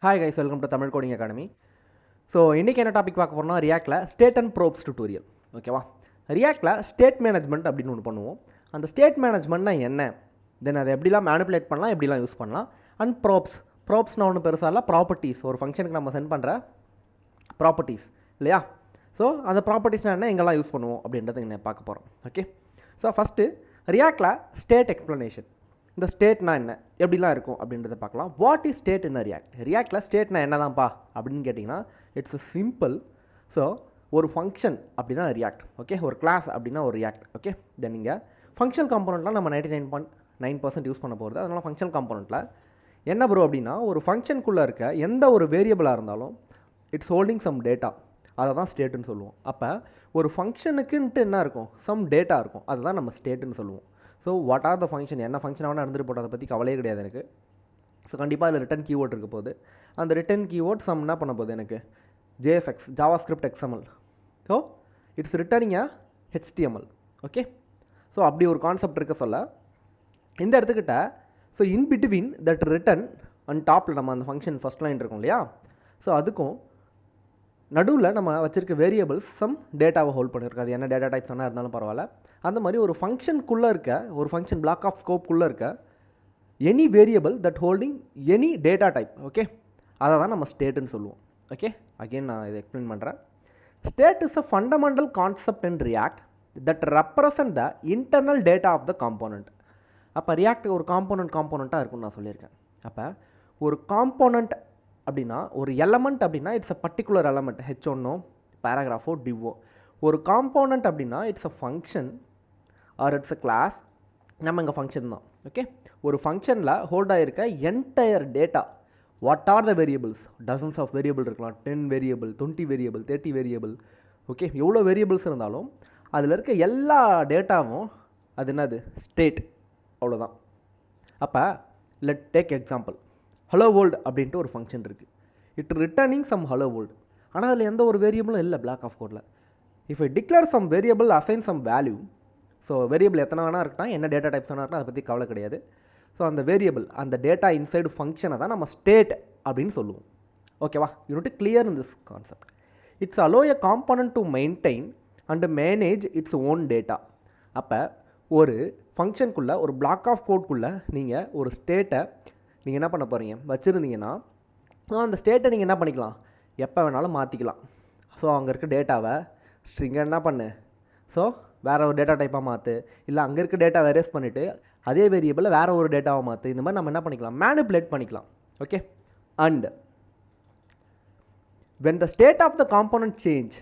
Hi guys, welcome to Tamil coding academy. So இன்றைக்கி என்ன topic பார்க்க போகிறோம்னா ரியாக்டில் ஸ்டேட் அண்ட் ப்ரோப்ஸ் டியூட்டோரியல். ஓகேவா? ரியாக்டில் ஸ்டேட் மேனேஜ்மெண்ட் அப்படின்னு ஒன்று பண்ணுவோம். அந்த ஸ்டேட் மேனேஜ்மெண்ட்னா என்ன, தென் அதை எப்படிலாம் மேனிப்புலேட் பண்ணலாம், எப்படிலாம் யூஸ் பண்ணலாம். அண்ட் ப்ரோப்ஸ்னால் ஒன்று பெருசாக இல்லை, ப்ராப்பர்ட்டிஸ். ஒரு ஃபங்க்ஷனுக்கு நம்ம சென்ட் பண்ணுற ப்ராப்பர்ட்டிஸ் இல்லையா? ஸோ அந்த ப்ராப்பர்ட்டிஸ்னால் என்ன, எங்கெல்லாம் யூஸ் பண்ணுவோம் அப்படின்றத இங்கே பார்க்க போகிறோம். ஓகே, ஸோ ஃபஸ்ட்டு ரியாக்டில் ஸ்டேட் எக்ஸ்ப்ளனேஷன். இந்த ஸ்டேட்னா என்ன, எப்படிலாம் இருக்கும் அப்படின்றத பார்க்கலாம். வாட் இஸ் ஸ்டேட் இன் ரியாக்டில் ஸ்டேட்னா என்னதான்ப்பா அப்படின்னு கேட்டிங்கன்னா, இட்ஸ் சிம்பிள். ஸோ ஒரு ஃபங்க்ஷன் அப்படின்னா ரியாக்ட். ஓகே, ஒரு கிளாஸ் அப்படின்னா ஒரு ரியாக்ட். ஓகே, தென் நீங்கள் ஃபங்க்ஷனல் காம்போனெண்ட்லாம் நம்ம 99.9% யூஸ் பண்ண போகிறது. அதனால் ஃபங்க்ஷனல் காம்போனெண்ட்டில் என்ன ப்ரோ அப்படின்னா, ஒரு ஃபங்க்ஷனுக்குள்ளே இருக்க எந்த ஒரு வேரியபிளாக இருந்தாலும் இட்ஸ் ஹோல்டிங் சம் டேட்டா, அதை தான் ஸ்டேட்டுன்னு சொல்லுவோம். அப்போ ஒரு ஃபங்க்ஷனுக்குன்ட்டு என்ன இருக்கும், சம் டேட்டா இருக்கும், அதை தான் நம்ம ஸ்டேட்டுன்னு சொல்லுவோம். So what are the function, என்ன ஃபங்க்ஷனாக வேணால் இருந்துட்டு போட்டு, அதை பற்றி கவலையே கிடையாது எனக்கு. ஸோ கண்டிப்பாக அதில் ரிட்டன் கீவேர்ட் இருக்க போகுது. அந்த ரிட்டன் கீவேர்ட் சம் என்ன பண்ண போகுது எனக்கு, JSX JavaScript XML. So it's returning HTML. Okay, so அப்படி ஒரு கான்செப்ட் இருக்க சொல்ல இந்த இடத்துக்கிட்ட, so in between that return and டாப்பில் நம்ம அந்த ஃபங்க்ஷன் ஃபஸ்ட் லைன் இருக்கும் இல்லையா, ஸோ அதுக்கும் நடுவில் நம்ம வச்சுருக்க வேரியபிள்ஸ் சம் டேட்டாவை ஹோல்ட் பண்ணியிருக்கோம். அது என்ன டேட்டா டைப்ஸ் வேணால் இருந்தாலும் பரவாயில்ல. அந்த மாதிரி ஒரு ஃபங்க்ஷனுக்குள்ளே இருக்க, ஒரு ஃபங்க்ஷன் பிளாக் ஆஃப் ஸ்கோப்புக்குள்ளே இருக்க any variable that holding any data type. Okay, அதை தான் நம்ம ஸ்டேட்டுன்னு சொல்லுவோம். ஓகே, அகெயின் நான் இதை எக்ஸ்பிளைன் பண்ணுறேன். State is a fundamental concept in React that represent the internal data of the component. அப்போ ரியாக்ட் ஒரு காம்போனண்ட்டாக இருக்குன்னு நான் சொல்லியிருக்கேன். அப்போ ஒரு காம்போனண்ட் அப்படின்னா, ஒரு எலமெண்ட் அப்படின்னா it's a particular element, H1 பேராகிராஃபோ டிவோ. ஒரு காம்போனண்ட் அப்படின்னா it's a function or it's a class. நம்ம இங்கே ஃபங்க்ஷன் தான். ஓகே, ஒரு ஃபங்க்ஷனில் ஹோல்ட் ஆகிருக்க entire data. What are the variables, dozens of variable இருக்கலாம், 10 வேரியபிள், 20 வேரியபிள், 30 வேரியபிள். ஓகே, எவ்வளோ வேரியபிள்ஸ் இருந்தாலும் அதில் இருக்க எல்லா டேட்டாவும் அது என்னது, ஸ்டேட். அவ்வளோதான். அப்போ let take example. Hello world அப்படின்ட்டு ஒரு ஃபங்க்ஷன் இருக்குது. It returning some hello world. ஆனால் அதில் எந்த ஒரு வேரியபிளும் இல்லை பிளாக் ஆஃப் கோடில். If I declare some variable, assign some value. So variable எத்தனை வேணா இருக்கலாம், என்ன டேட்டா டைப்ஸ் வேணா இருக்கலாம், அதை பற்றி கவலை கிடையாது. ஸோ அந்த வேரியபிள், அந்த டேட்டா இன்சைடு ஃபங்க்ஷனை தான் நம்ம ஸ்டேட் அப்படின்னு சொல்லுவோம். ஓகேவா? You note clear in this concept. It's allow a component to maintain and manage its own data. அப்போ ஒரு ஃபங்க்ஷனுக்குள்ளே, ஒரு பிளாக் ஆஃப் கோட்குள்ளே நீங்கள் ஒரு ஸ்டேட்டை நீங்கள் என்ன பண்ண போகிறீங்க வச்சுருந்தீங்கன்னா, ஸோ அந்த ஸ்டேட்டை நீங்கள் என்ன பண்ணிக்கலாம், எப்போ வேணாலும் மாற்றிக்கலாம். ஸோ அங்கே இருக்க டேட்டாவை ஸ்ட்ரிங்கை என்ன பண்ணு, ஸோ வேறு ஒரு டேட்டா டைப்பாக மாற்று, இல்லை அங்கே இருக்க டேட்டா எரேஸ் பண்ணிவிட்டு அதே வேரியபிளில் வேறு ஒரு டேட்டாவை மாற்று. இந்த மாதிரி நம்ம என்ன பண்ணிக்கலாம், மேனிப்புலேட் பண்ணிக்கலாம். Okay, and when the state of the component change,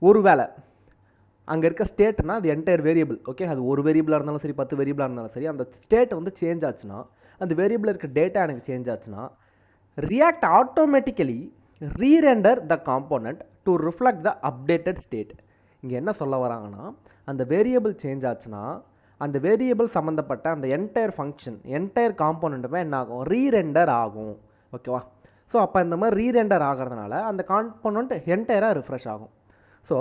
ஒரு வேளை அங்கே இருக்க ஸ்டேட்னா அது என்டையர் வேரியபிள். ஓகே, அது ஒரு வேரியபிளாக இருந்தாலும் சரி, 10 வேரியபிளாக இருந்தாலும் சரி, அந்த ஸ்டேட் வந்து சேஞ்ச் ஆச்சுன்னா, அந்த வேரியபிளில் இருக்க டேட்டா எனக்கு சேஞ்ச் ஆச்சுன்னா, React automatically rerender the component to reflect the updated state. இங்கே என்ன சொல்ல வராங்கன்னா, அந்த வேரியபிள் சேஞ்ச் ஆச்சுன்னா அந்த வேரியபிள் சம்மந்தப்பட்ட அந்த என்டையர் ஃபங்க்ஷன், என்டையர் காம்போனண்ட்டுமே என்ன ஆகும், ரீரெண்டர் ஆகும். ஓகேவா? ஸோ அப்போ இந்த மாதிரி ரீரெண்டர் ஆகிறதுனால அந்த காம்போனண்ட் என்டையராக ரிஃப்ரெஷ் ஆகும். ஸோ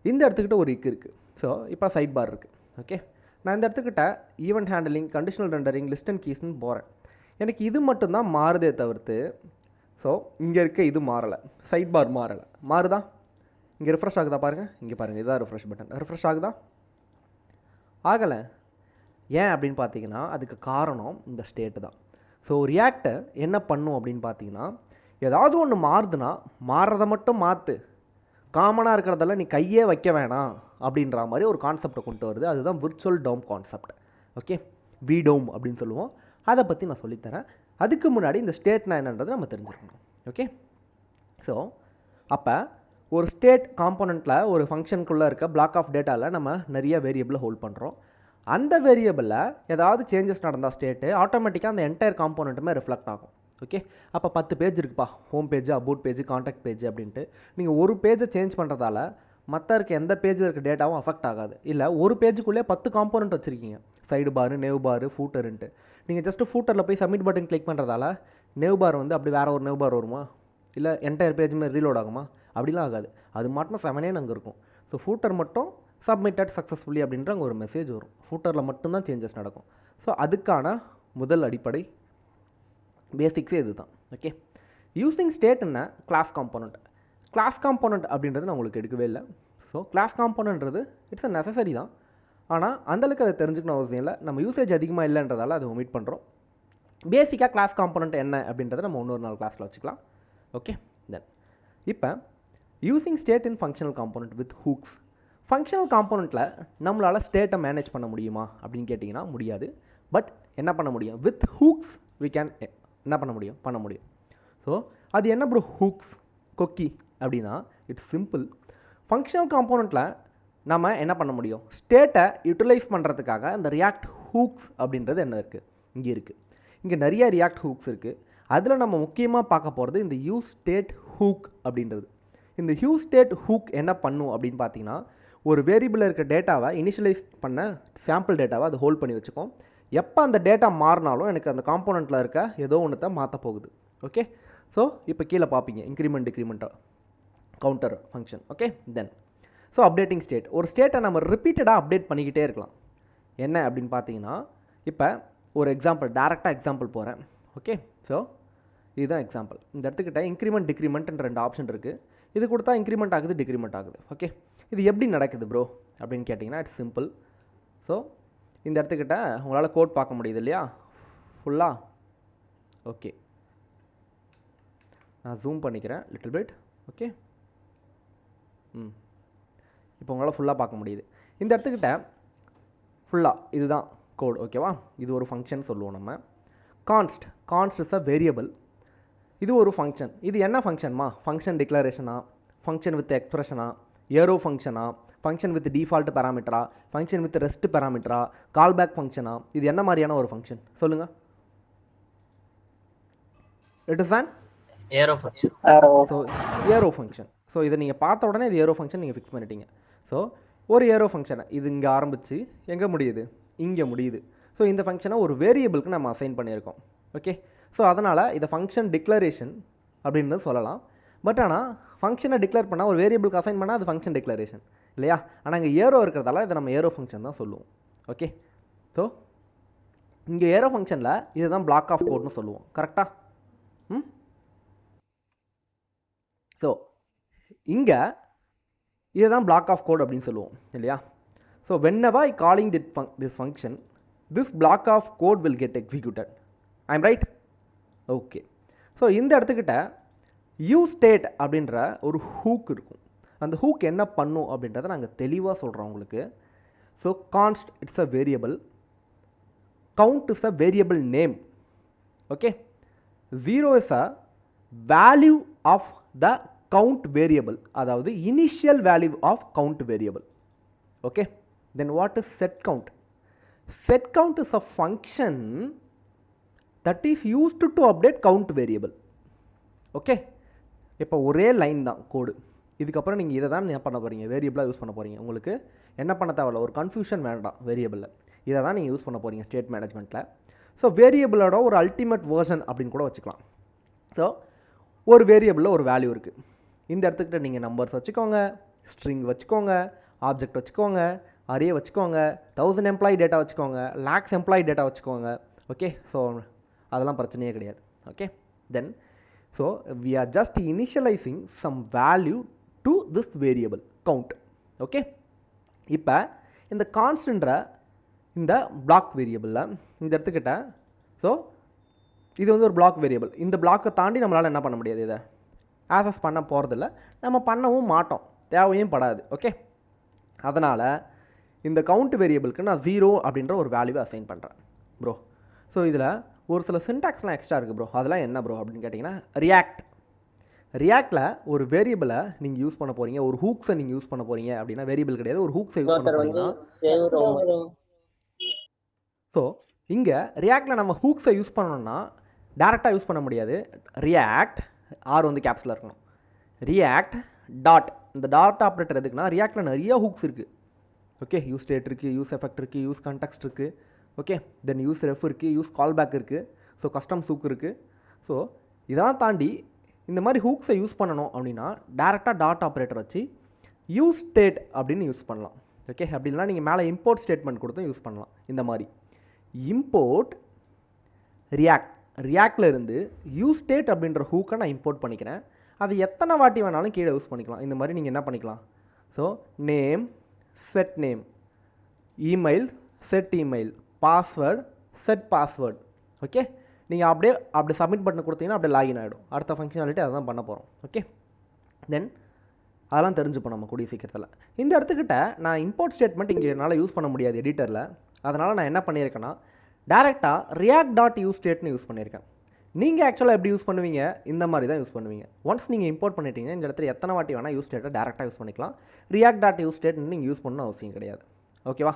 இந்த இடத்துக்கிட்ட ஒரு இருக்குது. ஸோ இப்போ சைட் பார் இருக்குது. ஓகே, நான் இந்த இடத்துக்கிட்ட event handling, conditional rendering, list and கீஸ்ன்னு போகிறேன். எனக்கு இது மட்டும்தான் மாறுதே தவிர்த்து, ஸோ இங்கே இருக்க இது மாறலை, சைட் பார் மாறலை. மாறுதா? இங்கே ரிஃப்ரெஷ் ஆகுதா பாருங்கள், இங்கே பாருங்கள், இதுதான் ரிஃப்ரெஷ் பட்டன். ரிஃப்ரெஷ் ஆகுதா? ஆகலை. ஏன் அப்படின்னு பார்த்தீங்கன்னா, அதுக்கு காரணம் இந்த ஸ்டேட்டு தான். ஸோ ரியாக்டை என்ன பண்ணும் அப்படின்னு பார்த்தீங்கன்னா, ஏதாவது ஒன்று மாறுதுன்னா மாறுறதை மட்டும் மாற்று, காமனாக இருக்கிறதெல்லாம் நீ கையே வைக்க வேணாம் அப்படின்ற மாதிரி ஒரு கான்செப்டை கொண்டு வருது. அதுதான் விர்ச்சுவல் டோம் கான்செப்ட். ஓகே, விடோம் அப்படின்னு சொல்லுவோம். அதை பற்றி நான் சொல்லித்தரேன். அதுக்கு முன்னாடி இந்த ஸ்டேட்னா என்னன்றதை நம்ம தெரிஞ்சுக்கணும். ஓகே, ஸோ அப்போ ஒரு ஸ்டேட் காம்போனண்ட்டில், ஒரு ஃபங்க்ஷனுக்குள்ளே இருக்க பிளாக் ஆஃப் டேட்டாவில் நம்ம நிறைய வேரியபிளை ஹோல்ட் பண்ணுறோம். அந்த வேரியபிளில் ஏதாவது சேஞ்சஸ் நடந்தால் ஸ்டேட்டு ஆட்டோமேட்டிக்காக அந்த என்டையர் காம்போனண்ட்டுமே ரிஃப்ளெக்ட் ஆகும். ஓகே, அப்போ 10 பேஜ் இருக்குப்பா, home page, about page, contact page அப்படின்ட்டு. நீங்கள் ஒரு பேஜை சேஞ்ச் பண்ணுறதால மற்ற இருக்க எந்த பேஜில் இருக்க டேட்டாவும் அஃபெக்ட் ஆகாது. இல்லை ஒரு பேஜுக்குள்ளே 10 காம்போனண்ட் வச்சுருக்கீங்க, சைடு பாரு, நேவ் பாரு, ஃபூட்டருன்ட்டு. நீங்கள் ஜஸ்ட்டு ஃபூட்டரில் போய் சப்மிட் பட்டன் கிளிக் பண்ணுறதால நேவ் பார் வந்து அப்படி வேறு ஒரு நேவ் பார் வருமா, இல்லை என்டையர் பேஜுமே ரீலோட் ஆகுமா? அப்படிலாம் ஆகாது. அது மட்டும் 7 அங்கே இருக்கும். ஸோ ஃபூட்டர் மட்டும் சப்மிட்டட் சக்ஸஸ்ஃபுல்லி அப்படின்ற அங்கே ஒரு மெசேஜ் வரும். ஃபூட்டரில் மட்டும்தான் சேஞ்சஸ் நடக்கும். ஸோ அதுக்கான முதல் அடிப்படை பேசிக்ஸே இது தான். ஓகே, யூஸிங் ஸ்டேட் என்ன கிளாஸ் காம்போனண்ட். கிளாஸ் காம்போனண்ட் அப்படின்றது நான் உங்களுக்கு எடுக்கவே இல்லை. ஸோ கிளாஸ் காம்போனன்ட்றது இட்ஸ் அ நெசசரி தான், ஆனால் அந்தளவுக்கு அதை தெரிஞ்சுக்கணும் அவசியம் இல்லை. நம்ம யூசேஜ் அதிகமாக இல்லைன்றதால அதை ஒமிட் பண்ணுறோம். பேசிக்காக கிளாஸ் காம்போனண்ட் என்ன அப்படின்றத நம்ம இன்னொரு நாள் கிளாஸில் வச்சுக்கலாம். ஓகே, தென் இப்போ using state in functional component with hooks. Functional காம்போனண்ட்டில் நம்மளால் ஸ்டேட்டை மேனேஜ் பண்ண முடியுமா அப்படின்னு கேட்டிங்கன்னா முடியாது. பட் என்ன பண்ண முடியும், வித் ஹூக்ஸ் வி கேன் என்ன பண்ண முடியும். ஸோ அது என்ன ப்ரோ ஹூக்ஸ் கொக்கி அப்படின்னா, இட்ஸ் சிம்பிள். ஃபங்க்ஷனல் காம்போனண்ட்டில் நம்ம என்ன பண்ண முடியும், ஸ்டேட்டை யூட்டிலைஸ் பண்ணுறதுக்காக இந்த ரியாக்ட் ஹூக்ஸ் அப்படின்றது என்ன இருக்குது, இங்கே இருக்குது. இங்கே நிறைய ரியாக்ட் ஹூக்ஸ் இருக்குது. அதில் நம்ம முக்கியமாக பார்க்க போகிறது இந்த யூஸ் ஸ்டேட் ஹூக் அப்படின்றது. இந்த யூஸ் ஸ்டேட் ஹூக் என்ன பண்ணும் அப்படின்னு பார்த்தீங்கன்னா, ஒரு வேரியபிளில் இருக்க டேட்டாவை இனிஷியலைஸ் பண்ண சாம்பிள் டேட்டாவை அது ஹோல்ட் பண்ணி வச்சுக்கோம். எப்போ அந்த டேட்டா மாறினாலும் எனக்கு அந்த காம்போனண்ட்டில் இருக்க ஏதோ ஒன்று தான் மாற்ற போகுது. ஓகே, ஸோ இப்போ கீழே பார்ப்பீங்க இன்க்ரிமெண்ட் டிக்ரிமெண்ட்டாக counter function. Okay, then so updating state. ஒரு ஸ்டேட்டை நம்ம ரிப்பீட்டடாக அப்டேட் பண்ணிக்கிட்டே இருக்கலாம். என்ன அப்படின்னு பார்த்தீங்கன்னா, இப்போ ஒரு எக்ஸாம்பிள் டேரெக்டாக எக்ஸாம்பிள் போகிறேன். ஓகே, ஸோ இதுதான் எக்ஸாம்பிள். இந்த இடத்துக்கிட்ட இன்க்ரிமெண்ட் டிக்ரிமெண்ட்ன்ற 2 ஆப்ஷன் இருக்குது. இது கொடுத்தா இன்க்ரிமெண்ட் ஆகுது, டிக்ரிமெண்ட் ஆகுது. ஓகே, இது எப்படி நடக்குது ப்ரோ அப்படின்னு கேட்டிங்கன்னா, இட்ஸ் சிம்பிள். ஸோ இந்த இடத்துக்கிட்ட உங்களால் கோட் பார்க்க முடியுது இல்லையா ஃபுல்லாக. ஓகே, நான் ஜூம் பண்ணிக்கிறேன் லிட்டில் பிட். ஓகே, இப்போ உங்களால் ஃபுல்லாக பார்க்க முடியுது. இந்த இடத்துக்கிட்ட ஃபுல்லாக இதுதான் கோட். ஓகேவா, இது ஒரு ஃபங்க்ஷன் சொல்லுவோம் நம்ம. Const is a variable. இது ஒரு ஃபங்க்ஷன். இது என்ன ஃபங்க்ஷன்மா, ஃபங்க்ஷன் டிக்ளரேஷனா, ஃபங்க்ஷன் வித் எக்ஸ்பிரஷனா, ஏரோ ஃபங்க்ஷனா, ஃபங்க்ஷன் வித் டிஃபால்ட் பேராமீட்டரா, ஃபங்க்ஷன் வித் ரெஸ்ட் பேராமீட்டரா, கால்பேக் ஃபங்க்ஷனா, இது என்ன மாதிரியான ஒரு ஃபங்க்ஷன் சொல்லுங்கள். It is an arrow function. So arrow function. So இதை நீங்கள் பார்த்த உடனே இது ஏரோ ஃபங்க்ஷன் நீங்கள் ஃபிக்ஸ் பண்ணிட்டீங்க. ஸோ ஒரு ஏரோ ஃபங்க்ஷனை இது இங்கே ஆரம்பித்து எங்கே முடியுது, இங்கே முடியுது. ஸோ இந்த ஃபங்க்ஷனை ஒரு வேரியபிளுக்கு நம்ம அசைன் பண்ணியிருக்கோம். ஓகே, ஸோ அதனால் இதை ஃபங்க்ஷன் டிக்ளரேஷன் அப்படின்னு சொல்லலாம். பட் ஆனால் ஃபங்க்ஷனை டிக்ளேர் பண்ணால் ஒரு வேரியபிளுக்கு அசைன் பண்ணால் அது ஃபங்க்ஷன் டிக்ளரேஷன் இல்லையா. ஆனால் இங்கே ஏரோ இருக்கிறதால இதை நம்ம ஏரோ ஃபங்க்ஷன் தான் சொல்லுவோம். ஓகே, ஸோ இங்கே ஏரோ ஃபங்க்ஷனில் இதுதான் பிளாக் ஆஃப் கோட்னு சொல்லுவோம். கரெக்டாக? ஸோ இங்கே இதுதான் பிளாக் ஆஃப் கோட் அப்படின்னு சொல்லுவோம் இல்லையா. So whenever I calling this function, this block of code will get executed. I'm right? Okay, so இந்த இடத்துக்கிட்ட யூஸ் ஸ்டேட் அப்படின்ற ஒரு ஹூக் இருக்கும். அந்த ஹூக் என்ன பண்ணும் அப்படின்றத நாங்கள் தெளிவாக சொல்கிறோம் உங்களுக்கு. So const it's a variable, count is a variable name. Okay, 0 is a value of the count variable, அதாவது initial value of count variable. Okay, then what is set count? Set count is a function that is used to update count variable. Okay, இப்போ ஒரே line தான் கோடு. இதுக்கப்புறம் நீங்கள் இதை தான் என்ன பண்ண போகிறீங்க, வேரியபிளாக யூஸ் பண்ண போகிறீங்க. உங்களுக்கு என்ன பண்ண தேவையில்ல, ஒரு கன்ஃபியூஷன் வேண்டாம். வேரியபிளில் இதை தான் நீங்கள் யூஸ் பண்ண போகிறீங்க ஸ்டேட் மேனேஜ்மெண்ட்டில். ஸோ வேரியபிளோட ஒரு அல்டிமேட் வேர்ஷன் அப்படின்னு கூட வச்சுக்கலாம். ஸோ ஒரு வேரியபிளில் ஒரு வேல்யூ இருக்குது. இந்த இடத்துக்கிட்ட நீங்கள் நம்பர்ஸ் வச்சுக்கோங்க, ஸ்ட்ரிங் வச்சுக்கோங்க, ஆப்ஜெக்ட் வச்சுக்கோங்க, அரே வச்சுக்கோங்க, 1000 எம்ப்ளாயி டேட்டா வச்சுக்கோங்க, லேக்ஸ் எம்ப்ளாயி டேட்டா வச்சுக்கோங்க. ஓகே, ஸோ அதெல்லாம் பிரச்சனையே கிடையாது. Okay, then so we are just initializing some value to this variable count. Okay, இப்போ இந்த கான்ஸ்டன்ற இந்த பிளாக் வேரியபிளில் இந்த இடத்துக்கிட்ட, ஸோ இது வந்து ஒரு பிளாக் வேரியபிள். இந்த பிளாக்கை தாண்டி நம்மளால் என்ன பண்ண முடியாது, இதை ஆக்சஸ் பண்ண போகிறதில்ல, நம்ம பண்ணவும் மாட்டோம், தேவையும் படாது. ஓகே, அதனால் இந்த கவுண்ட் வேரியபிளுக்கு நான் 0 அப்படின்ற ஒரு வேல்யூவை அசைன் பண்ணுறேன் ப்ரோ. ஸோ இதில் ஒரு சில சின்டாக்ஸ்லாம் எக்ஸ்ட்ரா இருக்குது ப்ரோ. அதெல்லாம் என்ன ப்ரோ அப்படின்னு கேட்டிங்கன்னா, ரியாக்டில் ஒரு வேரியபிளை நீங்கள் யூஸ் பண்ண போகிறீங்க, ஒரு ஹூக்ஸை நீங்கள் யூஸ் பண்ண போகிறீங்க அப்படின்னா, வேரியபிள் கிடையாது, ஒரு ஹூக்ஸை யூஸ் பண்ண போகிறீங்கன்னா. ஸோ இங்கே ரியாக்டில் நம்ம ஹூக்ஸை யூஸ் பண்ணோம்னா டேரெக்டாக யூஸ் பண்ண முடியாது. ரியாக்ட் ஆர் வந்து கேப்ஸில் இருக்கணும். ரியாக்ட் டாட், இந்த டாட் ஆப்ரேட்டர் எதுக்குன்னா, ரியாக்டில் நிறைய ஹூக்ஸ் இருக்குது. ஓகே, யூஸ் ஸ்டேட் இருக்குது, யூஸ் எஃபெக்ட் இருக்குது, யூஸ் கான்டெக்ஸ்ட் இருக்குது. ஓகே, தென் யூஸ் ரெஃப் இருக்குது, யூஸ் கால்பேக் இருக்குது, ஸோ கஸ்டம் ஹூக் இருக்குது. ஸோ இதெல்லாம் தாண்டி இந்த மாதிரி ஹூக்ஸை யூஸ் பண்ணணும் அப்படின்னா டேரெக்டாக டாட் ஆப்ரேட்டர் வச்சு யூஸ் ஸ்டேட் அப்படின்னு யூஸ் பண்ணலாம். ஓகே, அப்படின்னா நீங்கள் மேலே இம்போர்ட் ஸ்டேட்மெண்ட் கொடுத்தும் யூஸ் பண்ணலாம். இந்த மாதிரி இம்போர்ட் ரியாக்டில் இருந்து யூஸ் ஸ்டேட் அப்படின்ற ஹூக்கை நான் இம்போர்ட் பண்ணிக்கிறேன். அது எத்தனை வாட்டி வேணாலும் கீழே யூஸ் பண்ணிக்கலாம். இந்த மாதிரி நீங்கள் என்ன பண்ணிக்கலாம், so name set name, email set email, password set password. Okay, நீங்கள் அப்படி சப்மிட் பண்ண கொடுத்தீங்கன்னா அப்படியே லாகின் ஆகிடும். அடுத்த ஃபங்க்ஷனாலிட்டி அதை தான் பண்ண போகிறோம். ஓகே, தென் அதெல்லாம் தெரிஞ்சுப்போம் நம்ம கூடிய சீக்கிரத்தில். இந்த இடத்துக்கிட்ட நான் இம்போர்ட் ஸ்டேட்மெண்ட் இங்கே என்னால் யூஸ் பண்ண முடியாது எடிட்டரில். அதனால் நான் என்ன பண்ணியிருக்கேன்னா டேரெக்டாக ரியாக்ட் டாட் யூஸ் ஸ்டேட்னு யூஸ் பண்ணியிருக்கேன். நீங்கள் ஆக்சுவலாக எப்படி யூஸ் பண்ணுவீங்க, இந்த மாதிரி தான் யூஸ் பண்ணுவீங்க. ஒன்ஸ் நீங்கள் இம்போர்ட் பண்ணிட்டீங்கன்னா இந்த இடத்துல எத்தனை வாட்டி வேணால் யூஸ் ஸ்டேட்டை டேரெக்டாக யூஸ் பண்ணிக்கலாம். ரியாக்ட் டாட் யூஸ் ஸ்டேட்னு நீங்கள் யூஸ் பண்ணணும் அவசியம் கிடையாது. ஓகேவா?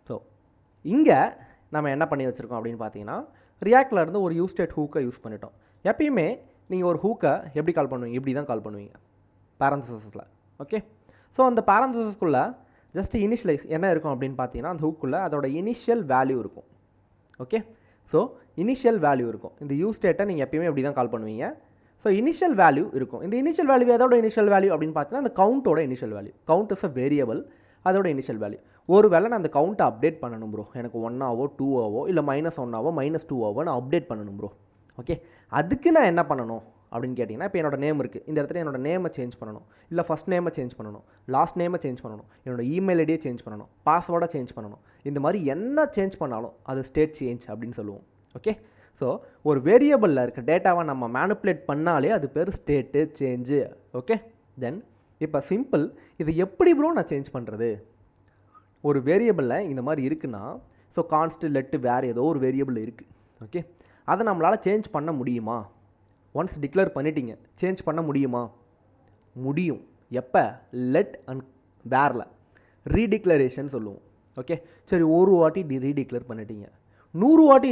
ஸோ இங்கே நம்ம என்ன பண்ணி வச்சுருக்கோம் அப்படின்னு பார்த்தீங்கன்னா ரியாக்டில் இருந்து ஒரு யூஸ் ஸ்டேட் ஹூக்கை யூஸ் பண்ணிட்டோம். எப்பயுமே நீங்கள் ஒரு ஹூக்கை எப்படி கால் பண்ணுவீங்க, இப்படி தான் கால் பண்ணுவீங்க பேரந்தசிஸில். ஓகே, ஸோ அந்த பேரந்தசிஸ்க்குள்ளே ஜஸ்ட் இனிஷியலைஸ் என்ன இருக்கும் அப்படின்னு பார்த்தீங்கன்னா அந்த ஹூக்குள்ளே அதோட இனிஷியல் வேல்யூ இருக்கும். ஓகே, ஸோ இனிஷியல் வேல்யூ இருக்கும். இந்த யூஸ் ஸ்டேட்டை நீங்கள் எப்பயுமே எப்படி தான் கால் பண்ணுவீங்க. ஸோ இனிஷியல் வேல்யூ இருக்கும். இந்த இனிஷியல் வேல்யூ எதோட இனிஷியல் வேல்யூ அப்படின்னு பார்த்தீங்கன்னா அந்த கவுண்டோட initial value. Count is a variable, அதோட இனிஷியல் வேல்யூ. ஒரு வேளை நான் அந்த கவுண்ட்டை அப்டேட் பண்ணணும் ப்ரோ, எனக்கு 1 2 இல்லை -1 -2 நான் அப்டேட் பண்ணணும் ப்ரோ. ஓகே, அதுக்கு நான் என்ன பண்ணணும் அப்படின்னு கேட்டிங்கன்னா இப்போ என்னோட நேம் இருக்குது, இந்த இடத்துல என்னோட நேமை சேஞ்ச் பண்ணணும், இல்லை ஃபஸ்ட் நேமை சேஞ்ச் பண்ணணும், லாஸ்ட் நேமை சேஞ்ச் பண்ணணும், என்னோட இமெயில் ஐடியை சேஞ்ச் பண்ணணும், பாஸ்வேர்டை சேஞ்ச் பண்ணணும். இந்த மாதிரி என்ன சேஞ்ச் பண்ணாலும் அது ஸ்டேட் சேஞ்ச் அப்படின்னு சொல்லுவோம். ஓகே, ஸோ ஒரு வேரியபிளில் இருக்க டேட்டாவை நம்ம மேனிப்புலேட் பண்ணாலே அது பேர் ஸ்டேட்டு சேஞ்சு. ஓகே, தென் இப்போ சிம்பிள், இது எப்படி ப்ரோ நான் சேஞ்ச் பண்ணுறது? ஒரு வேரியபிளில் இந்த மாதிரி இருக்குன்னா ஸோ கான்ஸ்ட் லெட்டு வேறு ஏதோ ஒரு வேரியபிள் இருக்குது. ஓகே, அதை நம்மளால் சேஞ்ச் பண்ண முடியுமா? ஒன்ஸ் டிக்ளேர் பண்ணிட்டீங்க, சேஞ்ச் பண்ண முடியுமா? முடியும். எப்போ? லெட் அண்ட் வேரில் ரீடிக்ளரேஷன் சொல்லுவோம். ஓகே, சரி, ஒரு வாட்டி ரீடிக்ளேர் பண்ணிட்டீங்க, 100 வாட்டி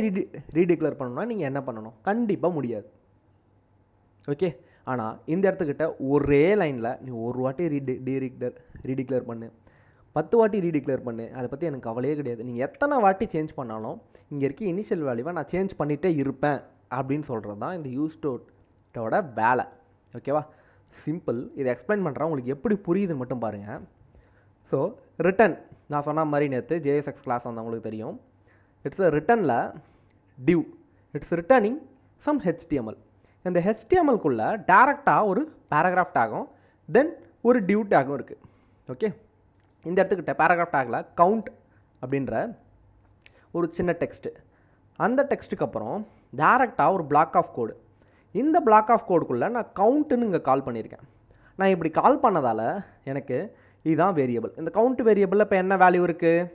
ரீடிக்ளேர் பண்ணணும்னா நீங்கள் என்ன பண்ணணும்? கண்டிப்பாக முடியாது. ஓகே, ஆனால் இந்த இடத்துக்கிட்ட ஒரே லைனில் நீ ஒரு வாட்டி ரீடிக்ளேர் பண்ணு, 10 வாட்டி ரீடிக்ளேர் பண்ணு, அதை பற்றி எனக்கு கவலையே கிடையாது. நீங்கள் எத்தனை வாட்டி சேஞ்ச் பண்ணாலும் இங்கே இருக்க இனிஷியல் வேல்யூவை நான் சேஞ்ச் பண்ணிகிட்டே இருப்பேன் அப்படின்னு சொல்கிறது தான் இந்த யூஸ் ஸ்டேட்டோட வேலை. ஓகேவா? சிம்பிள். இதை எக்ஸ்பிளைன் பண்ணுறேன், உங்களுக்கு எப்படி புரியுதுன்னு மட்டும் பாருங்கள். ஸோ ரிட்டன், நான் சொன்ன மாதிரி நேற்று ஜேஎஸ்எக்ஸ் கிளாஸ் வந்தவங்களுக்கு தெரியும். இட்ஸ் ரிட்டனில் div, it's returning some HTML. இந்த HTMLக்குள்ளே டேரெக்டாக ஒரு பேராகிராஃப் டேகும் தென் ஒரு டிவ் டேகும் இருக்குது. ஓகே, இந்த இடத்துக்கிட்ட பேராகிராஃப் டேக்கில் கவுண்ட் அப்படின்ற ஒரு சின்ன டெக்ஸ்ட்டு, அந்த டெக்ஸ்ட்டுக்கு அப்புறம் டேரெக்டாக ஒரு பிளாக் ஆஃப் கோடு. இந்த பிளாக் ஆஃப் கோடுக்குள்ளே நான் கவுண்ட்டுன்னு இங்கே கால் பண்ணியிருக்கேன். நான் இப்படி கால் பண்ணதால் எனக்கு இதுதான் வேரியபிள். இந்த கவுண்ட் வேரியபிளில் இப்போ என்ன வேல்யூ இருக்குது?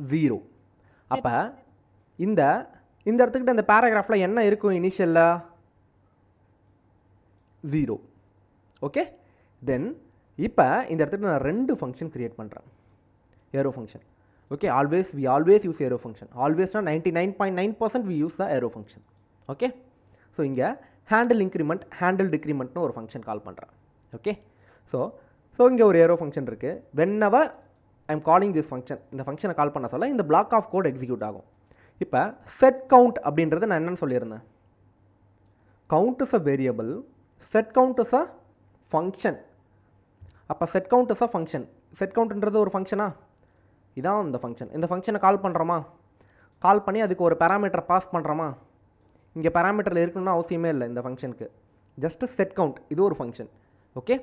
0. அப்போ இந்த இடத்துக்கிட்ட இந்த பேராகிராஃபில் என்ன இருக்கும்? இனிஷியலில் 0. ஓகே, தென் இப்போ இந்த இடத்துக்கு நான் 2 ஃபங்க்ஷன் க்ரியேட் பண்ணுறேன். Arrow function. Okay, we always use arrow function. Always not 99.9% we use the arrow function. Okay, so இங்கே ஹேண்டில் இன்க்ரிமெண்ட் ஹேண்டில் டிக்ரிமெண்ட்னு ஒரு ஃபங்க்ஷன் கால் பண்ணுறேன். ஓகே, ஸோ இங்கே ஒரு ஏரோ ஃபங்க்ஷன் இருக்குது. whenever I am calling this function, இந்த ஃபங்க்ஷனை கால் பண்ண சொல்ல இந்த பிளாக் ஆஃப் கோட் எக்ஸிக்யூட் ஆகும். இப்போ செட் கவுண்ட் அப்படின்றது நான் என்னென்னு சொல்லியிருந்தேன், count is a variable, set count is a function. அப்போ set count is a function. Set கவுண்ட்ன்றது ஒரு ஃபங்க்ஷனா? இதான் இந்த ஃபங்க்ஷன். இந்த ஃபங்க்ஷனை கால் பண்ணுறோமா, கால் பண்ணி அதுக்கு ஒரு பேராமீட்டர் பாஸ் பண்ணுறோமா? இங்கே பேராமீட்டரில் இருக்கணும்னு அவசியமே இல்லை இந்த ஃபங்க்ஷனுக்கு. ஜஸ்ட்டு செட் கவுண்ட், இது ஒரு ஃபங்க்ஷன். ஓகே,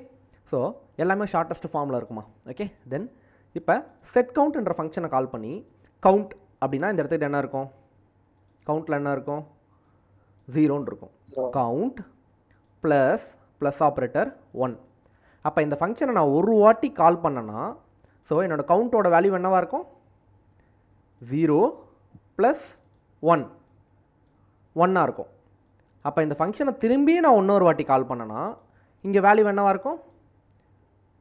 ஸோ எல்லாமே ஷார்ட்டஸ்ட் ஃபார்மில் இருக்குமா? ஓகே, தென் இப்போ செட் கவுண்ட்ன்ற ஃபங்க்ஷனை கால் பண்ணி கவுண்ட் அப்படின்னா இந்த இடத்துக்கு என்ன இருக்கும்? கவுண்ட்டில் என்ன இருக்கும்? 0ன்னு இருக்கும். Count plus operator 1. அப்போ இந்த ஃபங்க்ஷனை நான் ஒரு வாட்டி கால் பண்ணேன்னா ஸோ என்னோடய கவுண்ட்டோட வேல்யூ என்னவாக இருக்கும்? 0 + 1 1ஆக இருக்கும். அப்போ இந்த ஃபங்க்ஷனை திரும்பி நான் இன்னொரு வாட்டி கால் பண்ணேன்னா இங்கே வேல்யூ என்னவாக இருக்கும்?